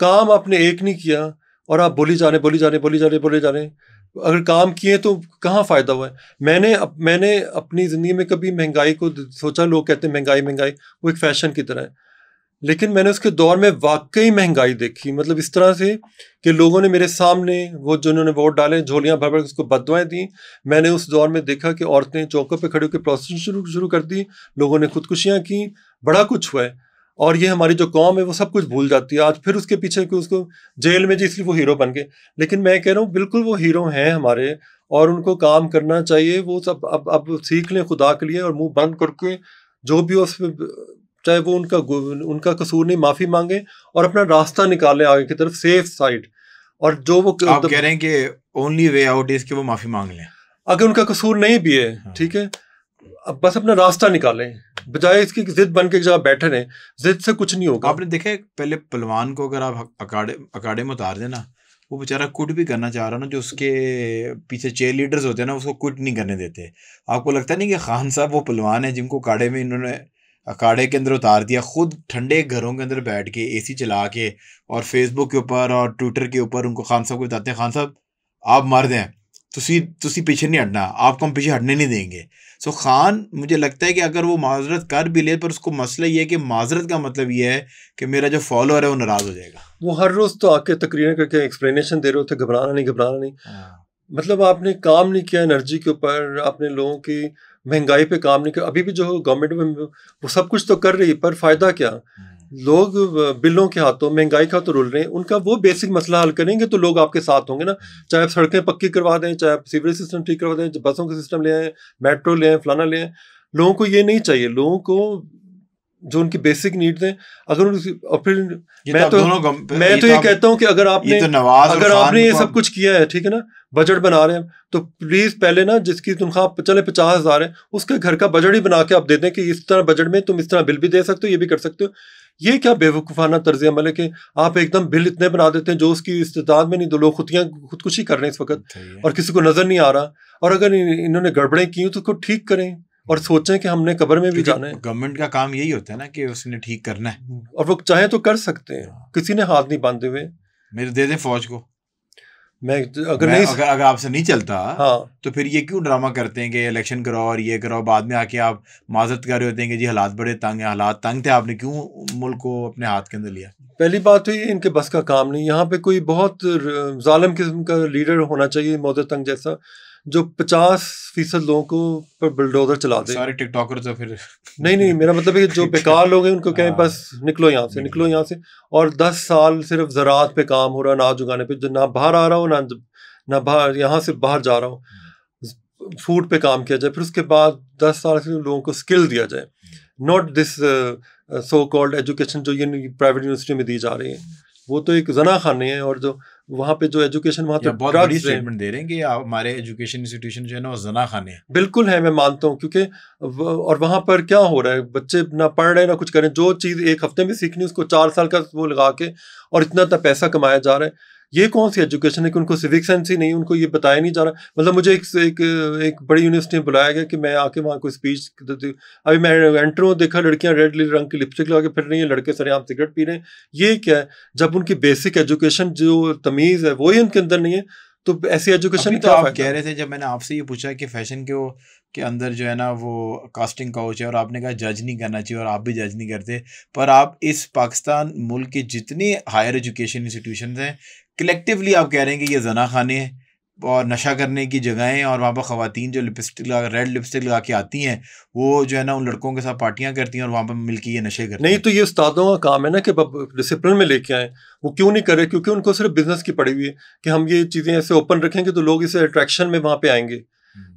काम आपने एक नहीं किया और आप बोली जा रहे। अगर काम किए तो कहाँ फ़ायदा हुआ है? मैंने अपनी ज़िंदगी में कभी महंगाई को सोचा, लोग कहते हैं महंगाई वो एक फ़ैशन की तरह है, लेकिन मैंने उसके दौर में वाकई महंगाई देखी। मतलब इस तरह से कि लोगों ने मेरे सामने, वो जिन्होंने वोट डाले, झोलियां भर भर उसको बददुआएं दी। मैंने उस दौर में देखा कि औरतें चौकों पे खड़े होकर प्रोस्टिट्यूशन शुरू कर दी, लोगों ने खुदकुशियां की, बड़ा कुछ हुआ है। और ये हमारी जो कौम है वो सब कुछ भूल जाती है आज। फिर उसके पीछे कि उसको जेल में जी, इसलिए वो हीरो बन गए। लेकिन मैं कह रहा हूँ बिल्कुल वो हीरो हैं हमारे, और उनको काम करना चाहिए। वो सब अब सीख लें खुदा के लिए, और मुँह बंद करके जो भी उस चाहे वो उनका कसूर नहीं, माफ़ी मांगे और अपना रास्ता निकालें आगे की तरफ, सेफ साइड। और जो वो आप कह रहे हैं कि ओनली वे आउट इज कि वो माफ़ी मांग लें, अगर उनका कसूर नहीं भी है। हाँ। ठीक है, अब बस अपना रास्ता निकालें, बजाय इसकी जिद बन के जहाँ बैठे रहें। जिद से कुछ नहीं होगा। आपने देखा है पहले पहलवान को अगर आप अखाड़े में उतार देना, वो बेचारा कुट भी करना चाह रहा ना, जो उसके पीछे चेयर लीडर्स होते हैं ना, उसको कुट नहीं करने देते। आपको लगता नहीं कि खान साहब वो पहलवान है जिनको अखाड़े में इन्होंने अखाड़े के अंदर उतार दिया, खुद ठंडे घरों के अंदर बैठ के एसी चला के, और फेसबुक के ऊपर और ट्विटर के ऊपर उनको खान साहब को बताते हैं, खान साहब आप मर्द हैं, तुसी पीछे नहीं हटना, आपको हम पीछे हटने नहीं देंगे। सो खान, मुझे लगता है कि अगर वो माजरत कर भी ले, पर उसको मसला ये है कि माजरत का मतलब ये है कि मेरा जो फॉलोअर है वो नाराज़ हो जाएगा। वो हर रोज़ तो आके तकरीरें करके एक्सप्लेनेशन दे रहे होते, घबराना नहीं। मतलब आपने काम नहीं किया एनर्जी के ऊपर, आपने लोगों की महंगाई पे काम नहीं किया। अभी भी जो गवर्नमेंट में वो सब कुछ तो कर रही है, पर फ़ायदा क्या? लोग बिलों के हाथों महंगाई का तो रुल रहे हैं। उनका वो बेसिक मसला हल करेंगे तो लोग आपके साथ होंगे ना। चाहे आप सड़कें पक्की करवा दें, चाहे आप सीवरेज सिस्टम ठीक करवा दें, बसों का सिस्टम ले आए, मेट्रो ले आए, फलाना ले आए। लोगों को ये नहीं चाहिए। लोगों को जो उनकी बेसिक नीड्स हैं, अगर और फिर मैं तो ये कहता हूँ कि अगर आपने ये सब कुछ किया है, ठीक है ना, बजट बना रहे हैं, तो प्लीज पहले ना जिसकी तनख्वाह चले 50,000 है, उसके घर का बजट ही बना के आप दे दें कि इस तरह बजट में तुम इस तरह बिल भी दे सकते हो, ये भी कर सकते हो। ये क्या बेवकूफ़ाना तर्ज अमल है कि आप एकदम बिल इतने बना देते हैं जो उसकी इस्तेताद में नहीं। दो लोग खुदकुशी कर रहे हैं इस वक्त और किसी को नजर नहीं आ रहा। और अगर इन्होंने गड़बड़ें की तो उसको ठीक करें और सोचें कि हमने कब्र में भी जाना है। गवर्नमेंट का काम यही होता है ना कि उसने ठीक करना है, और वो चाहे तो कर सकते हैं, किसी ने हाथ नहीं बांधे हुए। मेरे दे दे फौज को, अगर आपसे नहीं चलता, हाँ, तो फिर ये क्यों ड्रामा करते हैं कि इलेक्शन कराओ और ये कराओ, बाद में आके आप माजरत कर रहे होते हैं कि जी हालात बड़े तंग हैं। हालात तंग थे, आपने क्यों मुल्क को अपने हाथ के अंदर लिया? पहली बात तो ये इनके बस का काम नहीं। यहाँ पे कोई बहुत जालिम किस्म का लीडर होना चाहिए, मौदर तंग जैसा, जो 50% लोगों को पर बुलडोजर चला दे। सारे टिकटॉकर तो फिर नहीं, मेरा मतलब है कि जो बेकार लोग हैं उनको कहें बस निकलो यहाँ से। और 10 साल सिर्फ ज़राअत पे काम हो रहा, अनाज उगाने पे, जो ना बाहर आ रहा हो ना बाहर, यहाँ से बाहर जा रहा हो। फूड पे काम किया जाए, फिर उसके बाद 10 साल से लोगों को स्किल दिया जाए, not this so called education जो ये प्राइवेट यूनिवर्सिटी में दी जा रही है। वो तो एक जना खाने हैं। और जो वहाँ पे जो एजुकेशन, वहाँ तो बहुत बड़ी स्टेटमेंट दे रहे हैं कि हमारे एजुकेशन इंस्टीट्यूशन जो है ना वो जना खाने हैं। बिल्कुल है, मैं मानता हूँ, क्योंकि और वहाँ पर क्या हो रहा है, बच्चे ना पढ़ रहे ना कुछ करें। जो चीज़ एक हफ्ते में सीखनी उसको 4 साल का वो लगा के और इतना पैसा कमाया जा रहा है। ये कौन सी एजुकेशन है कि उनको सिविक सेंस ही नहीं, उनको ये बताया नहीं जा रहा। मतलब मुझे एक बड़ी यूनिवर्सिटी में बुलाया गया कि मैं आके वहाँ कोई स्पीच देती हूँ। अभी मैं एंटर हूँ, देखा लड़कियाँ रेड रंग की लिपस्टिक लगा के फिर रही हैं, लड़के सरेआम सिगरेट पी रहे हैं। ये क्या है? जब उनकी बेसिक एजुकेशन जो तमीज़ है वो ही उनके अंदर नहीं है, तो ऐसी एजुकेशन तो आप कह रहे थे जब मैंने आपसे ये पूछा कि फैशन के अंदर जो है ना वो कास्टिंग काउच है और आपने कहा जज नहीं करना चाहिए और आप भी जज नहीं करते, पर आप इस पाकिस्तान मुल्क के जितने हायर एजुकेशन इंस्टीट्यूशन हैं कलेक्टिवली आप कह रहे हैं कि ये जना खाने हैं और नशा करने की जगहें, और वहाँ पर ख़वातीन जो रेड लिपस्टिक लगा के आती हैं वो जो है ना उन लड़कों के साथ पार्टियां करती हैं और वहाँ पर मिलकर ये नशे करती हैं। नहीं, तो ये उस्तादों का काम है ना कि डिसिप्लिन में लेके आए। वो क्यों नहीं कर रहे? क्योंकि उनको सिर्फ बिजनेस की पड़ी हुई है कि हम ये चीज़ें ऐसे ओपन रखेंगे तो लोग इसे अट्रैक्शन में वहाँ पे आएंगे।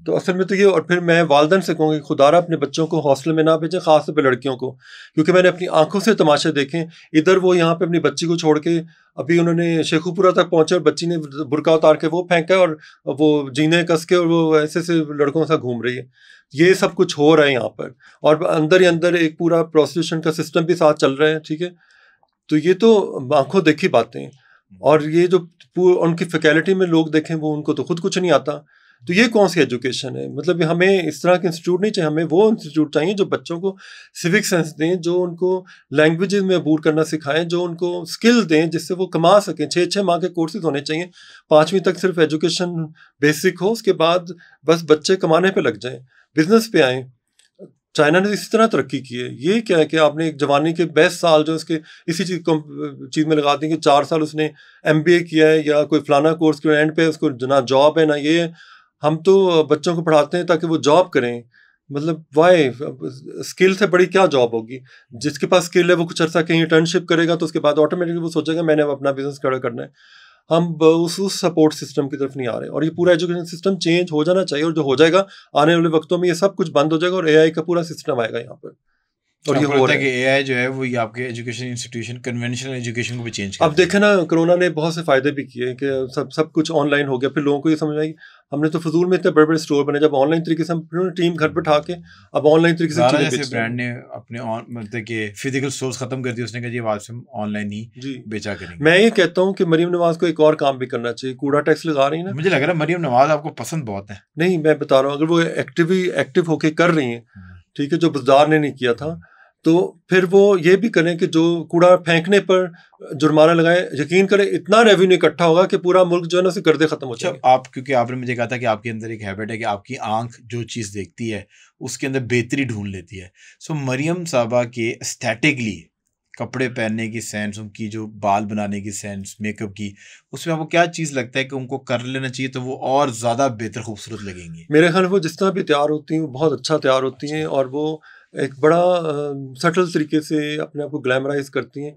तो असल में तो ये, और फिर मैं वालिदैन से कहूँगी खुदारा अपने बच्चों को हॉस्टल में ना भेजें, खासतौर पे लड़कियों को, क्योंकि मैंने अपनी आंखों से तमाशे देखे। इधर वो यहाँ पे अपनी बच्ची को छोड़ के अभी उन्होंने शेखुपुरा तक पहुंचे और बच्ची ने बुरका उतार के वो फेंका और वो जीने कस के और वो ऐसे से लड़कों के साथ घूम रही है। ये सब कुछ हो रहा है यहाँ पर, और अंदर ही अंदर एक पूरा प्रोस्टिट्यूशन का सिस्टम भी साथ चल रहा है। ठीक है, तो ये तो आंखों देखी बातें हैं। और ये जो उनकी फैकल्टी में लोग देखें वो उनको तो खुद कुछ नहीं आता। तो ये कौन सी एजुकेशन है? मतलब हमें इस तरह के इंस्टीट्यूट नहीं चाहिए, हमें वो इंस्टीट्यूट चाहिए जो बच्चों को सिविक सेंस दें, जो उनको लैंग्वेजेस में अबूर करना सिखाएं, जो उनको स्किल दें जिससे वो कमा सकें। 6-6 माह के कोर्सेज होने चाहिए, 5वीं तक सिर्फ एजुकेशन बेसिक हो, उसके बाद बस बच्चे कमाने पे लग जाएं, बिजनेस पे आएँ। चाइना ने इसी तरह तरक्की की है। ये क्या है कि आपने एक जवानी के 20 साल जो उसके इसी चीज़ में लगा दी कि 4 साल उसने MBA किया है या कोई फलाना कोर्स किया, एंड पे उसको ना जॉब है ना ये है। हम तो बच्चों को पढ़ाते हैं ताकि वो जॉब करें। मतलब वाई, स्किल से बड़ी क्या जॉब होगी? जिसके पास स्किल है वो कुछ अर्सा कहीं इंटर्नशिप करेगा तो उसके बाद ऑटोमेटिकली वो सोचेगा मैंने अपना बिजनेस खड़ा करना है। हम उस सपोर्ट सिस्टम की तरफ नहीं आ रहे, और ये पूरा एजुकेशन सिस्टम चेंज हो जाना चाहिए। और जो हो जाएगा आने वाले वक्तों में ये सब कुछ बंद हो जाएगा और AI का पूरा सिस्टम आएगा यहाँ पर। और ये हो रहा है कि AI जो है वो ये आपके एजुकेशन इंस्टीट्यूशन कन्वेंशनल एजुकेशन को भी चेंज कर अब देखे ना, कोरोना ने बहुत से फायदे भी किए कि सब कुछ ऑनलाइन हो गया। फिर लोगों को ये समझ आई, हमने तो फजूल में इतने बड़े बड़े स्टोर बने, जब ऑनलाइन तरीके से हम टीम घर बैठा के अब ऑनलाइन तरीके से चीजें बेच ब्रांड ने अपने मतलब कि फिजिकल स्टोर्स खत्म कर दिए। उसने कहा जी आज से ऑनलाइन ही बेचा करेंगे। मैं ये कहता हूँ कि मरियम नवाज को एक और काम भी करना चाहिए। कूड़ा टैक्स लगा रही है ना, मुझे लग रहा है मरियम नवाज आपको पसंद बहुत है। नहीं, मैं बता रहा हूँ, अगर वो एक्टिव होके कर रही हैं, ठीक है, जो बुज़दार ने नहीं किया था, तो फिर वो ये भी करें कि जो कूड़ा फेंकने पर जुर्माना लगाए। यकीन करें इतना रेवेन्यू इकट्ठा होगा कि पूरा मुल्क जो है ना उसे गर्दे खत्म हो जाएगा। आप, क्योंकि आपने मुझे कहा था कि आपके अंदर एक हैबिट है कि आपकी आंख जो चीज़ देखती है उसके अंदर बेहतरी ढूंढ लेती है। सो मरियम साहबा के एस्थेटिकली कपड़े पहनने की सेंस, उनकी जो बाल बनाने की सेंस, मेकअप की, उसमें आपको क्या चीज़ लगता है कि उनको कर लेना चाहिए तो वो और ज़्यादा बेहतर खूबसूरत लगेंगी? मेरे ख्याल वो जिस तरह भी तैयार होती हैं वो बहुत अच्छा तैयार होती हैं, और वो एक बड़ा सटल तरीके से अपने आप को ग्लैमराइज करती हैं,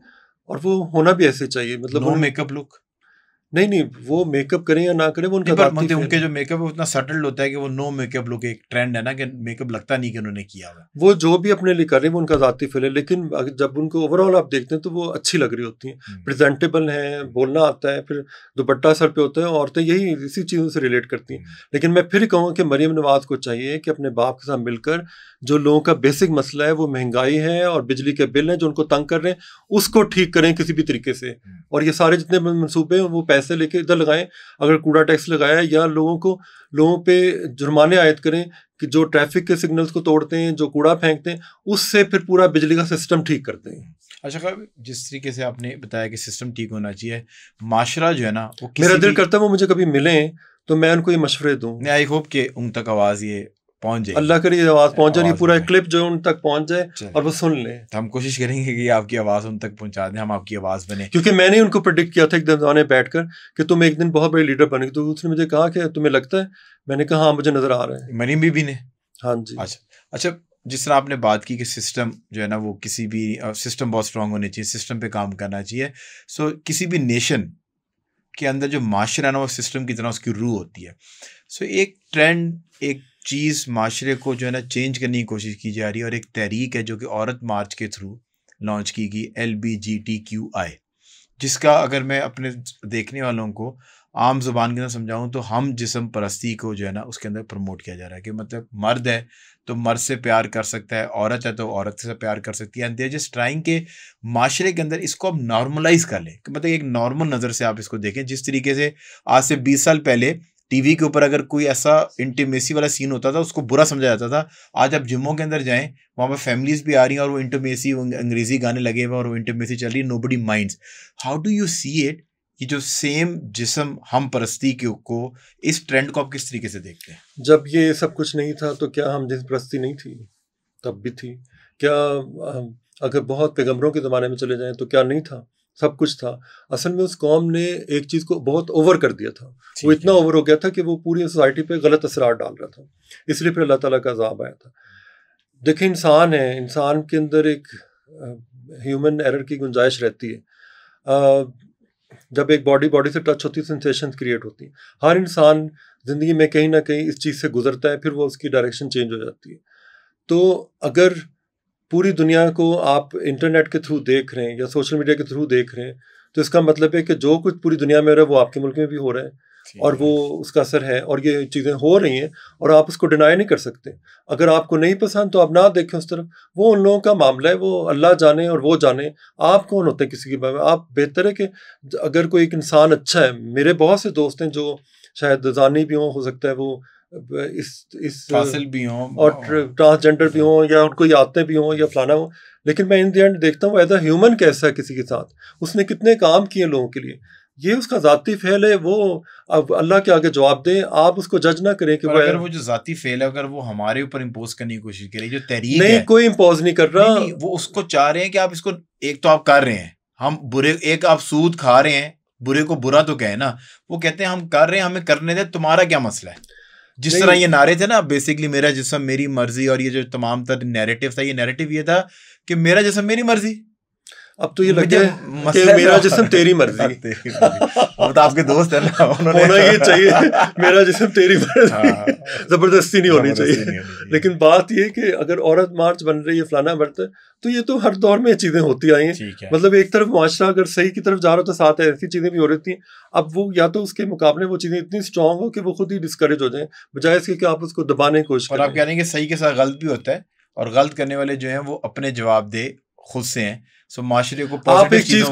और वो होना भी ऐसे चाहिए। मतलब नो मेकअप लुक नहीं, वो मेकअप करें या ना करें वो उनका मतलब उनके जो मेकअप है उतना सटल होता है कि वो नो मेकअप लुक एक ट्रेंड है ना कि मेकअप लगता नहीं कि उन्होंने किया हुआ। वो जो भी अपने लिए कर रहे हैं वो उनका ज़ाती फील है, लेकिन जब उनको ओवरऑल आप देखते हैं तो वो अच्छी लग रही होती हैं, प्रेजेंटेबल हैं, बोलना आता है, फिर दुपट्टा सर पे होता है। औरतें यही इसी चीज़ों से रिलेट करती हैं। लेकिन मैं फिर कहूँगा कि मरियम नवाज को चाहिए कि अपने बाप के साथ मिलकर जो लोगों का बेसिक मसला है वो महंगाई है और बिजली के बिल हैं जो उनको तंग कर रहे हैं, उसको ठीक करें किसी भी तरीके से। और ये सारे जितने मनसूबे हैं वो पैसे लेके इधर लगाएं। अगर कूड़ा टैक्स लगाया या लोगों पे जुर्माने आयद करें कि जो ट्रैफिक के सिग्नल्स को तोड़ते हैं, जो कूड़ा फेंकते हैं, उससे फिर पूरा बिजली का सिस्टम ठीक करते हैं। अच्छा, जिस तरीके से आपने बताया कि सिस्टम ठीक होना चाहिए, माशरा जो है ना वो मेरा दिल करता है वो मुझे कभी मिले तो मैं उनको ये मशवरे दूँ। आई होप कि उन तक आवाज़ ये पहुंच जाए, अल्लाह करे ये आवाज़ पहुंच जाए, पूरा क्लिप जो उन तक पहुंच जाए और वो सुन ले। तो हम कोशिश करेंगे कि आपकी आवाज़ उन तक पहुंचा दें, हम आपकी आवाज़ बने। क्योंकि मैंने उनको प्रेडिक्ट किया था एक दरवाने बैठकर कि तुम एक दिन बहुत बड़े लीडर बनेंगे। तो उसने मुझे कहा कि तुम्हें लगता है? मैंने कहा हाँ मुझे नजर आ रहा है। मरीम बीबी ने? हाँ जी। अच्छा, जिस तरह आपने बात की कि सिस्टम जो है ना वो किसी भी सिस्टम बहुत स्ट्रांग होने चाहिए, सिस्टम पे काम करना चाहिए। सो किसी भी नेशन के अंदर जो माशरा है ना वो सिस्टम की तरह उसकी रूह होती है। सो एक ट्रेंड, एक चीज़ माशरे को जो है ना चेंज करने की कोशिश की जा रही है, और एक तहरीक है जो कि औरत मार्च के थ्रू लॉन्च की गई, LBGTQI, जिसका अगर मैं अपने देखने वालों को आम जुबान के अंदर समझाऊं तो हम जिस्म परस्ती को जो है ना उसके अंदर प्रमोट किया जा रहा है कि मतलब मर्द है तो मर्द से प्यार कर सकता है, औरत है तो औरत से प्यार कर सकती है, and they are just trying के माशरे के अंदर इसको आप नॉर्मलाइज कर लें कि मतलब एक नॉर्मल नज़र से आप इसको देखें। जिस तरीके से आज से 20 साल पहले टीवी के ऊपर अगर कोई ऐसा इंटीमेसी वाला सीन होता था उसको बुरा समझा जाता था, आज आप जिमों के अंदर जाएं वहाँ पर फैमिलीज भी आ रही हैं और वो इंटीमेसी, अंग्रेजी गाने लगे हुए और वो इंटीमेसी चल रही है, nobody minds. How do you see it, ये जो सेम जिस्म हम परस्ती को इस ट्रेंड को आप किस तरीके से देखते हैं? जब ये सब कुछ नहीं था तो क्या हम जिस्म परस्ती नहीं थी? तब भी थी। क्या अगर बहुत पैगंबरों के ज़माने में चले जाएं तो क्या नहीं था? सब कुछ था। असल में उस कौम ने एक चीज़ को बहुत ओवर कर दिया था, वो इतना ओवर हो गया था कि वो पूरी सोसाइटी पे गलत असरार डाल रहा था, इसलिए फिर अल्लाह ताला का अज़ाब आया था। देखिए इंसान है, इंसान के अंदर एक ह्यूमन एरर की गुंजाइश रहती है। जब एक बॉडी से टच होती है सेंसेशन क्रिएट होती है। हर इंसान ज़िंदगी में कहीं ना कहीं इस चीज़ से गुजरता है, फिर वो उसकी डायरेक्शन चेंज हो जाती है। तो अगर पूरी दुनिया को आप इंटरनेट के थ्रू देख रहे हैं या सोशल मीडिया के थ्रू देख रहे हैं तो इसका मतलब है कि जो कुछ पूरी दुनिया में हो रहा है वो आपके मुल्क में भी हो रहा है और वो उसका असर है और ये चीज़ें हो रही हैं और आप उसको डिनाई नहीं कर सकते। अगर आपको नहीं पसंद तो आप ना देखें उस तरफ, वो उन लोगों का मामला है, वो अल्लाह जाने और वो जाने, आप कौन होते हैं किसी के बारे में। आप बेहतर है कि अगर कोई एक इंसान अच्छा है, मेरे बहुत से दोस्त हैं जो शायद जानी भी हो सकता है वो इस फासिल भी हों और ट्रांसजेंडर भी हों या उनको आते भी हों या फलाना हो, लेकिन मैं इन द एंड देखता हूँ एज अ ह्यूमन कैसा है किसी के साथ, उसने कितने काम किए लोगों के लिए, ये उसका जाती फेल है, वो अब अल्लाह के आगे जवाब दें, आप उसको जज ना करें कि अगर वो जो जाती फेल है अगर वो हमारे ऊपर इम्पोज करने की कोशिश करे, जो तहरीक नहीं है, कोई इम्पोज नहीं कर रहा, नहीं, वो उसको चाह रहे हैं कि आप इसको, एक तो आप कर रहे हैं, हम बुरे, एक आप सूद खा रहे हैं, बुरे को बुरा तो कहे ना, वो कहते हैं हम कर रहे हैं, हमें करने दे, तुम्हारा क्या मसला है। जिस तरह ये नारे थे ना बेसिकली, मेरा जिस्म मेरी मर्जी, और ये जो तमाम तर नैरेटिव था, ये नैरेटिव ये था कि मेरा जिस्म मेरी मर्जी। अब तो ये लगता है कि मेरा जिस्म तेरी मर्जी। वो तो आपके दोस्त है ना, उन्होंने होना ये चाहिए मेरा जिस्म तेरी मर्जी, जबरदस्ती नहीं होनी चाहिए। लेकिन बात ये कि अगर औरत मार्च बन रही है, फलाना बढ़ता है, तो ये तो हर दौर में चीजें होती आई हैं। मतलब एक तरफ मुआशरा अगर सही की तरफ जा रहा तो साथ ऐसी चीजें भी हो रही थी। अब वो या तो उसके मुकाबले वो चीजें इतनी स्ट्रांग हो कि वो खुद ही डिस्करेज हो जाए, बजाय इसके कि आप उसको दबाने की कोशिश करें। और आप कह रहे हैं कि सही के साथ गलत भी होता है, और गलत करने वाले जो हैं वो अपने जवाब दे खुद से हैं। सो माशरे को आप एक चीज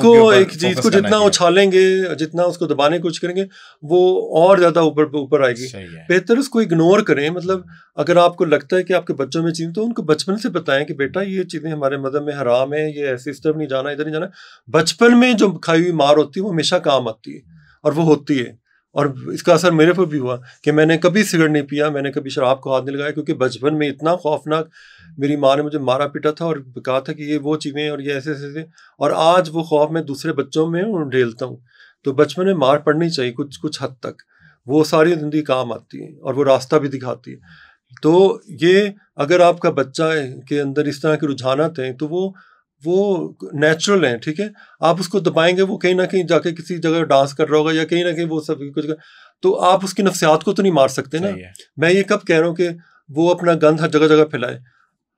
को जितना उछालेंगे, जितना उसको दबाने की कोशिश करेंगे, वो और ज्यादा ऊपर आएगी। बेहतर उसको इग्नोर करें। मतलब अगर आपको लगता है कि आपके बच्चों में चीज़, तो उनको बचपन से बताएं कि बेटा ये चीज़ें हमारे मज़हब में हराम है, ये ऐसे इस तरफ नहीं जाना, इधर नहीं जाना। बचपन में जो खाई हुई मार होती है वो हमेशा काम आती है, और वो होती है। और इसका असर मेरे पर भी हुआ कि मैंने कभी सिगरेट नहीं पिया, मैंने कभी शराब को हाथ नहीं लगाया, क्योंकि बचपन में इतना खौफनाक मेरी माँ ने मुझे मारा पीटा था और कहा था कि ये वो चीज़ें और ये ऐसे ऐसे, और आज वो खौफ मैं दूसरे बच्चों में ढेलता हूँ। तो बचपन में मार पड़नी चाहिए कुछ हद तक, वो सारी ज़िंदगी काम आती है और वो रास्ता भी दिखाती है। तो ये अगर आपका बच्चा के अंदर इस तरह के रुझानात हैं तो वो नेचुरल हैं, ठीक है। आप उसको दबाएंगे, वो कहीं ना कहीं जाके किसी जगह डांस कर रहा होगा या कहीं ना कहीं वो सब कुछ, तो आप उसकी नफ्सियात को तो नहीं मार सकते ना। मैं ये कब कह रहा हूँ कि वो अपना गंद हर जगह फैलाए।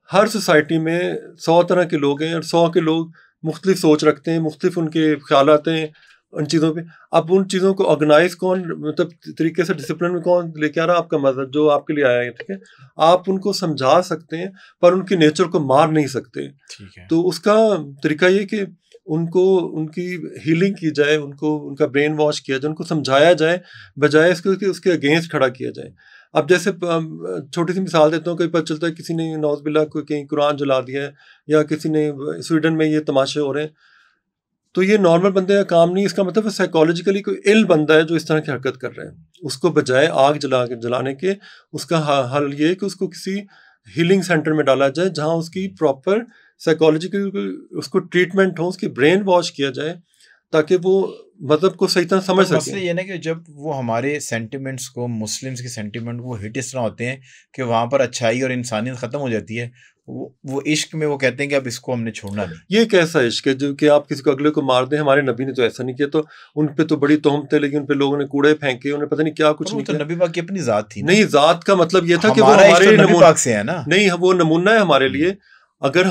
हर सोसाइटी में 100 तरह के लोग हैं और 100 के लोग मुख्तलिफ सोच रखते हैं, मुख्तलिफ उनके ख्यालात हैं उन चीज़ों पे। अब उन चीज़ों को ऑर्गेनाइज कौन, मतलब तरीके से डिसिप्लिन में कौन लेके आ रहा है? आपका मज़हब जो आपके लिए आया है, ठीक है। आप उनको समझा सकते हैं पर उनकी नेचर को मार नहीं सकते, ठीक है। तो उसका तरीका ये कि उनको उनकी हीलिंग की जाए, उनको उनका ब्रेन वॉश किया जाए, उनको समझाया जाए, बजाय इसको कि उसके अगेंस्ट खड़ा किया जाए। अब जैसे छोटी सी मिसाल देता हूँ, कहीं पता चलता है किसी ने नौज़बिल्लाह को कहीं कुरान जला दिया है, या किसी ने स्वीडन में ये तमाशे हो रहे हैं, तो ये नॉर्मल बंदे का काम नहीं। इसका मतलब साइकोलॉजिकली कोई इल बंदा है जो इस तरह की हरकत कर रहे हैं। उसको बजाय आग जलाने के, उसका हल ये है कि उसको किसी हीलिंग सेंटर में डाला जाए जहाँ उसकी प्रॉपर साइकोलॉजिकल उसको ट्रीटमेंट हो, उसकी ब्रेन वॉश किया जाए, ताकि वो मतलब को सही तरह समझ सके। मसला ये ना कि जब वो हमारे सेंटिमेंट्स को, मुस्लिम्स के सेंटिमेंट को हिट इस तरह होते हैं कि वहाँ पर अच्छाई और इंसानियत ख़त्म हो जाती है। वो इश्क में वो कहते हैं कि अब इसको हमने छोड़ना नहीं। ये कैसा इश्क है जो कि आप किसी को अगले को मार दें? हमारे नबी ने तो ऐसा नहीं किया। तो उन पे तो बड़ी तोहमत है, लेकिन उन पे लोगों ने कूड़े फेंके, उन्हें पता नहीं क्या कुछ नहीं किया। नबी पाक की अपनी जात थी। नहीं, जात का मतलब ये था कि वो हमारे नबी पाक से है ना। नहीं, वो नमूना है हमारे लिए। अगर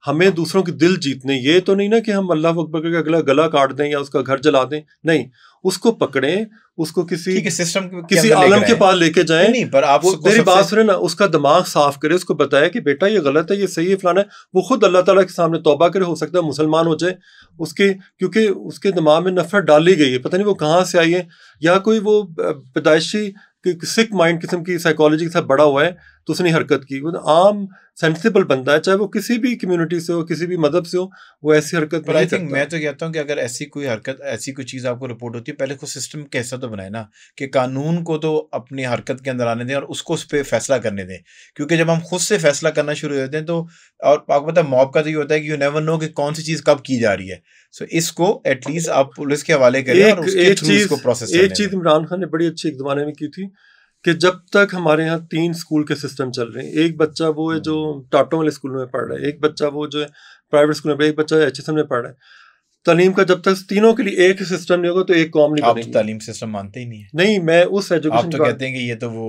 हमें दूसरों के दिल जीतने, ये तो नहीं ना कि हम अल्लाह अकबर करके अगला गला काट दें या उसका घर जला दें, नहीं, उसको पकड़ें, उसको किसी सिस्टम किसी आलम के पास लेके जाएं। नहीं, पर आप मेरी बात सुने ना, उसका दिमाग साफ करे, उसको बताए कि बेटा ये गलत है, ये सही है, फलाना है। वो खुद अल्लाह ताला के सामने तौबा करे, हो सकता है मुसलमान हो जाए, क्योंकि उसके दिमाग में नफरत डाली गई है, पता नहीं वो कहाँ से आई है, या कोई वो पैदाइशी सिक माइंड किस्म की साइकोलॉजी के साथ बड़ा हुआ है, तो उसने हरकत की। वो आम सेंसिबल बंदा है, चाहे वो किसी भी कम्युनिटी से हो, किसी भी मदहब से हो, वो ऐसी हरकत नहीं करता। मैं तो कहता हूँ कि अगर ऐसी कोई हरकत, ऐसी कोई चीज़ आपको रिपोर्ट होती है, पहले को सिस्टम कैसा तो बनाए ना, कि कानून को तो अपनी हरकत के अंदर आने दें और उसको उस पर फैसला करने दें। क्योंकि जब हम खुद से फैसला करना शुरू होते हैं तो, और आपको पता है मॉब का तो ये होता है कि यू नेवर नो कि कौन सी चीज़ कब की जा रही है। सो इसको एटलीस्ट आप पुलिस के हवाले करें और उसके थ्रू इसको प्रोसेस करें। एक चीज़ इमरान खान ने बड़ी अच्छी एक ज़माने में की थी कि जब तक हमारे यहाँ 3 स्कूल के सिस्टम चल रहे हैं, एक बच्चा वो है जो टाटो वाले स्कूल में पढ़ रहा है, एक बच्चा वो जो है प्राइवेट स्कूल में, एक बच्चा HSM में पढ़ रहा है, तालीम का जब तक तीनों के लिए एक सिस्टम नहीं होगा तो एक कौम नहीं बनेगी। आप तालीम सिस्टम मानते ही नहीं है। नहीं, मैं उस एजुकेशन, आप तो कहते हैं कि ये तो वो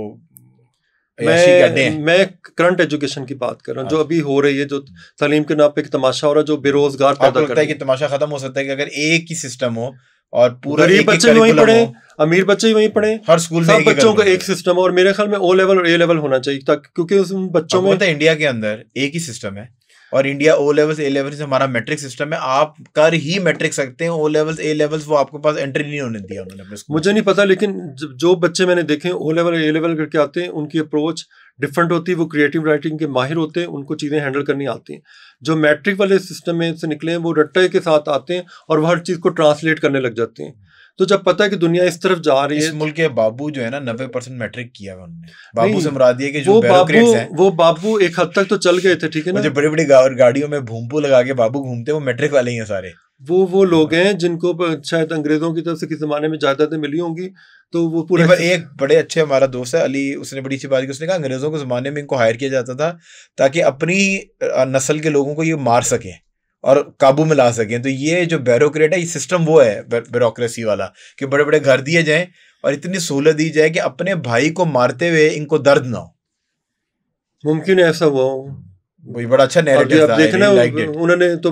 मैं करंट एजुकेशन की बात कर रहा हूँ, जो अभी हो रही है, जो तालीम के नाम पे एक तमाशा हो रहा है, जो बेरोजगार पैदा कर रहा है। कि तमाशा खत्म हो सकता है कि अगर एक ही सिस्टम हो और पूरा गरीब बच्चे भी वहीं पढ़े, अमीर बच्चे भी वहीं पढ़े, हर स्कूल में सब बच्चों का एक सिस्टम, और मेरे ख्याल में O लेवल और A लेवल होना चाहिए, क्योंकि उस बच्चों में इंडिया के अंदर एक ही सिस्टम है, और इंडिया O लेवल से A लेवल से हमारा मैट्रिक सिस्टम है। आप कर ही मैट्रिक सकते हैं, O लेवल A लेवल वो आपके पास एंट्री नहीं होने दिया उन्होंने अपने स्कूल। मुझे नहीं पता, लेकिन जो बच्चे मैंने देखे O लेवल A लेवल करके आते हैं, उनकी अप्रोच डिफरेंट होती है, वो क्रिएटिव राइटिंग के माहिर होते हैं, उनको चीज़ें हैंडल करनी आती हैं। जो मैट्रिक वाले सिस्टम में से निकले हैं, वो रट्टे के साथ आते हैं और वो हर चीज़ को ट्रांसलेट करने लग जाते हैं। तो जब पता है कि दुनिया इस तरफ जा रही है, इस मुल्क के बाबू जो है ना 90% मैट्रिक किया है उन्होंने। बाबू से मुराद ये कि जो ब्यूरोक्रेट्स हैं, वो बाबू एक हद तक तो चल गए थे, ठीक है ना, जो बड़ी बड़ी गाड़ियों में भूमपू लगा के बाबू घूमते हैं, वो मैट्रिक वाले ही हैं सारे। वो लोग हैं जिनको शायद अंग्रेजों की तरफ से किस जमाने में जायदादें मिली होंगी, तो वो पूरा। एक बड़े अच्छे हमारा दोस्त है अली, उसने बड़ी अच्छी बात की, उसने कहा अंग्रेजों के ज़माने में इनको हायर किया जाता था ताकि अपनी नस्ल के लोगों को ये मार सकें और काबू में ला सकें। तो ये जो ब्यूरोक्रेट है, ये सिस्टम वो है ब्यूरोक्रेसी वाला, कि बड़े बड़े घर दिए जाएं और इतनी सहूलत दी जाए कि अपने भाई को मारते हुए इनको दर्द ना हो। मुमकिन है ऐसा हुआ हो, वही बड़ा अच्छा नैरेटिव था। देखना उन्होंने तो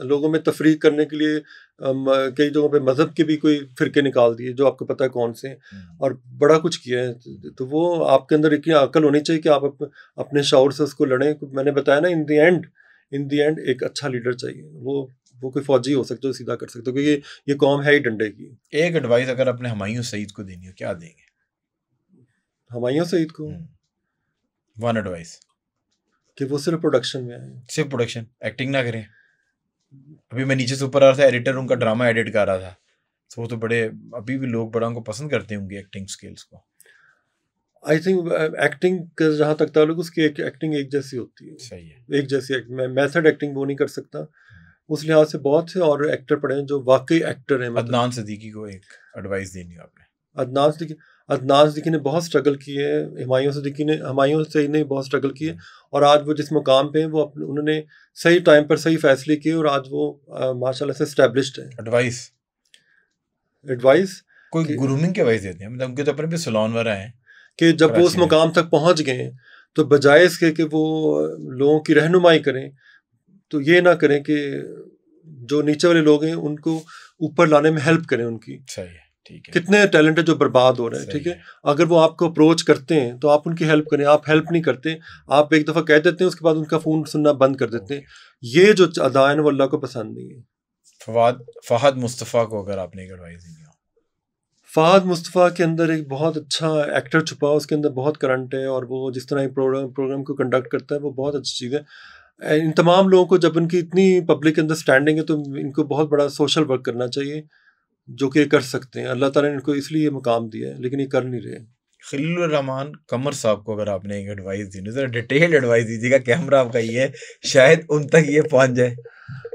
लोगों में तफरीक करने के लिए कई जगहों पे मजहब के भी कोई फिरके निकाल दिए, जो आपको पता है कौन से, और बड़ा कुछ किया है। तो वो आपके अंदर इतनी अकल होनी चाहिए कि आप अपने शौर से उसको लड़ें। मैंने बताया ना, इन द एंड एक अच्छा लीडर चाहिए। वो कोई फौजी हो सकता है, सीधा कर सकते हो, क्योंकि ये कौम है ही डंडे की। एक एडवाइस अगर अपने हुमायूं सईद को देनी हो, क्या देंगे? हुमायूं सईद को वन एडवाइस कि वो सिर्फ प्रोडक्शन में आए, सिर्फ प्रोडक्शन, एक्टिंग ना करें। अभी मैं नीचे से ऊपर आ रहा था, एडिटर उनका ड्रामा एडिट कर रहा था, तो वो तो बड़े, अभी भी लोग बड़ा उनको पसंद करते हैं उनकी एक्टिंग स्किल्स को। आई थिंक एक्टिंग का जहाँ तक ताल्लुक, उसकी एक्टिंग एक जैसी होती है। सही है, एक जैसी मेथड एक्टिंग वो नहीं कर सकता। उस लिहाज से बहुत से और एक्टर पड़े हैं जो वाकई एक्टर हैं। अदनान सिद्दीकी को एक एडवाइस देनी है आपने। अदनान सिद्दीकी ने बहुत स्ट्रगल किए है, हुमायूं सईद ने बहुत स्ट्रगल किए, और आज वो जिस मुकाम पे हैं, वो उन्होंने सही टाइम पर सही फैसले किए, और आज वो माशाल्लाह से एस्टैब्लिश्ड है। एडवाइस कोई ग्रूमिंग के एडवाइस देते हैं, मतलब उनके तो अपने भी सलोन वगैरह हैं, कि जब वो उस मुकाम तक पहुंच गए तो बजाय इसके कि वो लोगों की रहनुमाई करें, तो ये ना करें कि जो नीचे वाले लोग हैं उनको ऊपर लाने में हेल्प करें उनकी। सही है, ठीक है। कितने टैलेंट है जो बर्बाद हो रहे हैं, ठीक है। अगर वो आपको अप्रोच करते हैं तो आप उनकी हेल्प करें। आप हेल्प नहीं करते, आप एक दफ़ा कह देते हैं, उसके बाद उनका फ़ोन सुनना बंद कर देते हैं। ये जो अदाएं वो अल्लाह को पसंद नहीं है। फहद मुस्तफ़ा को अगर आपने एक एडवाइस देनी हो। फहद मुस्तफ़ा के अंदर एक बहुत अच्छा एक्टर छुपा, उसके अंदर बहुत करंट है, और वो जिस तरह प्रोग्राम को कंडक्ट करता है वो बहुत अच्छी चीज़ है। इन तमाम लोगों को, जब इनकी इतनी पब्लिक के अंदर स्टैंडिंग है, तो इनको बहुत बड़ा सोशल वर्क करना चाहिए, जो कि कर सकते हैं। अल्लाह ताला ने इनको इसलिए ये मुकाम दिया है, लेकिन ये कर नहीं रहे। खलीलुर रहमान कमर साहब को अगर आपने एक एडवाइस दी, जरा डिटेल एडवाइस दीजिएगा, कैमरा आपका ये है, शायद उन तक ये पहुंच जाए।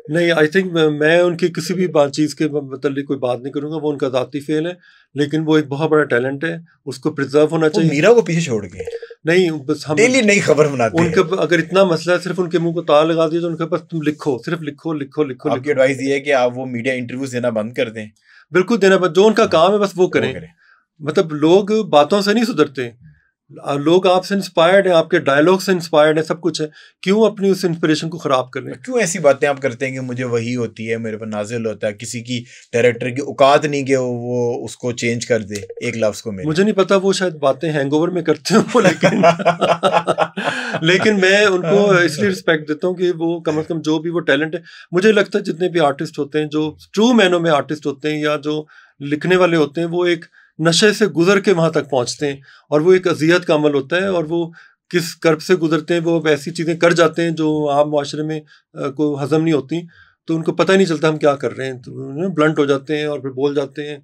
नहीं, आई थिंक मैं उनकी किसी भी चीज़ के मतलब कोई बात नहीं करूँगा, वो उनका ज़ाती फेल है, लेकिन वो एक बहुत बड़ा टैलेंट है, उसको प्रिजर्व होना चाहिए। मीरा को पीछे छोड़ के नहीं, बस हम डेली नई खबर बनाते हैं। उनके अगर इतना मसला है, सिर्फ उनके मुंह को ताला लगा दिया, तो उनके पास तुम लिखो, सिर्फ लिखो लिखो लिखो। आपकी एडवाइस ये है कि आप वो मीडिया इंटरव्यूज देना बंद कर दें। बिल्कुल देना, जो उनका काम है बस वो करें। मतलब लोग बातों से नहीं सुधरते, लोग आपसे इंस्पायर्ड हैं, आपके डायलॉग से इंस्पायर्ड है, सब कुछ है, क्यों अपनी उस इंस्पिरेशन को खराब कर रहे हैं? क्यों ऐसी बातें आप करते हैं कि मुझे वही होती है, मेरे पर नाजिल होता है, किसी की डायरेक्टर की औकात नहीं कि वो उसको चेंज कर दे एक लफ्ज को। मुझे नहीं पता, वो शायद बातें हैंगओवर में करते हो लेकिन लेकिन मैं उनको इसलिए रिस्पेक्ट देता हूँ कि वो कम से कम जो भी वो टैलेंट है, मुझे लगता है जितने भी आर्टिस्ट होते हैं, जो ट्रू मैनों में आर्टिस्ट होते हैं या जो लिखने वाले होते हैं, वो एक नशे से गुजर के वहां तक पहुंचते हैं, और वो एक अजियत का अमल होता है, और वो किस कर्ब से गुजरते हैं, वो ऐसी चीज़ें कर जाते हैं जो आम माशरे में को हजम नहीं होती, तो उनको पता ही नहीं चलता हम क्या कर रहे हैं, तो ब्लंट हो जाते हैं और फिर बोल जाते हैं,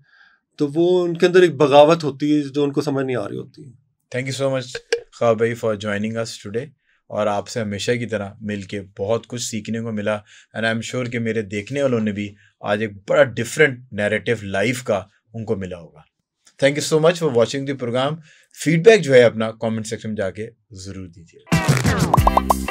तो वो उनके अंदर एक बगावत होती है जो उनको समझ नहीं आ रही होती है। थैंक यू सो मच ख्वाब भाई फॉर ज्वाइनिंग अस टुडे, और आपसे हमेशा की तरह मिलके बहुत कुछ सीखने को मिला, एंड आई एम श्योर कि मेरे देखने वालों ने भी आज एक बड़ा डिफरेंट नैरेटिव लाइफ का उनको मिला होगा। Thank you so much for watching the programme. Feedback जो है अपना कमेंट सेक्शन में जाके ज़रूर दीजिए।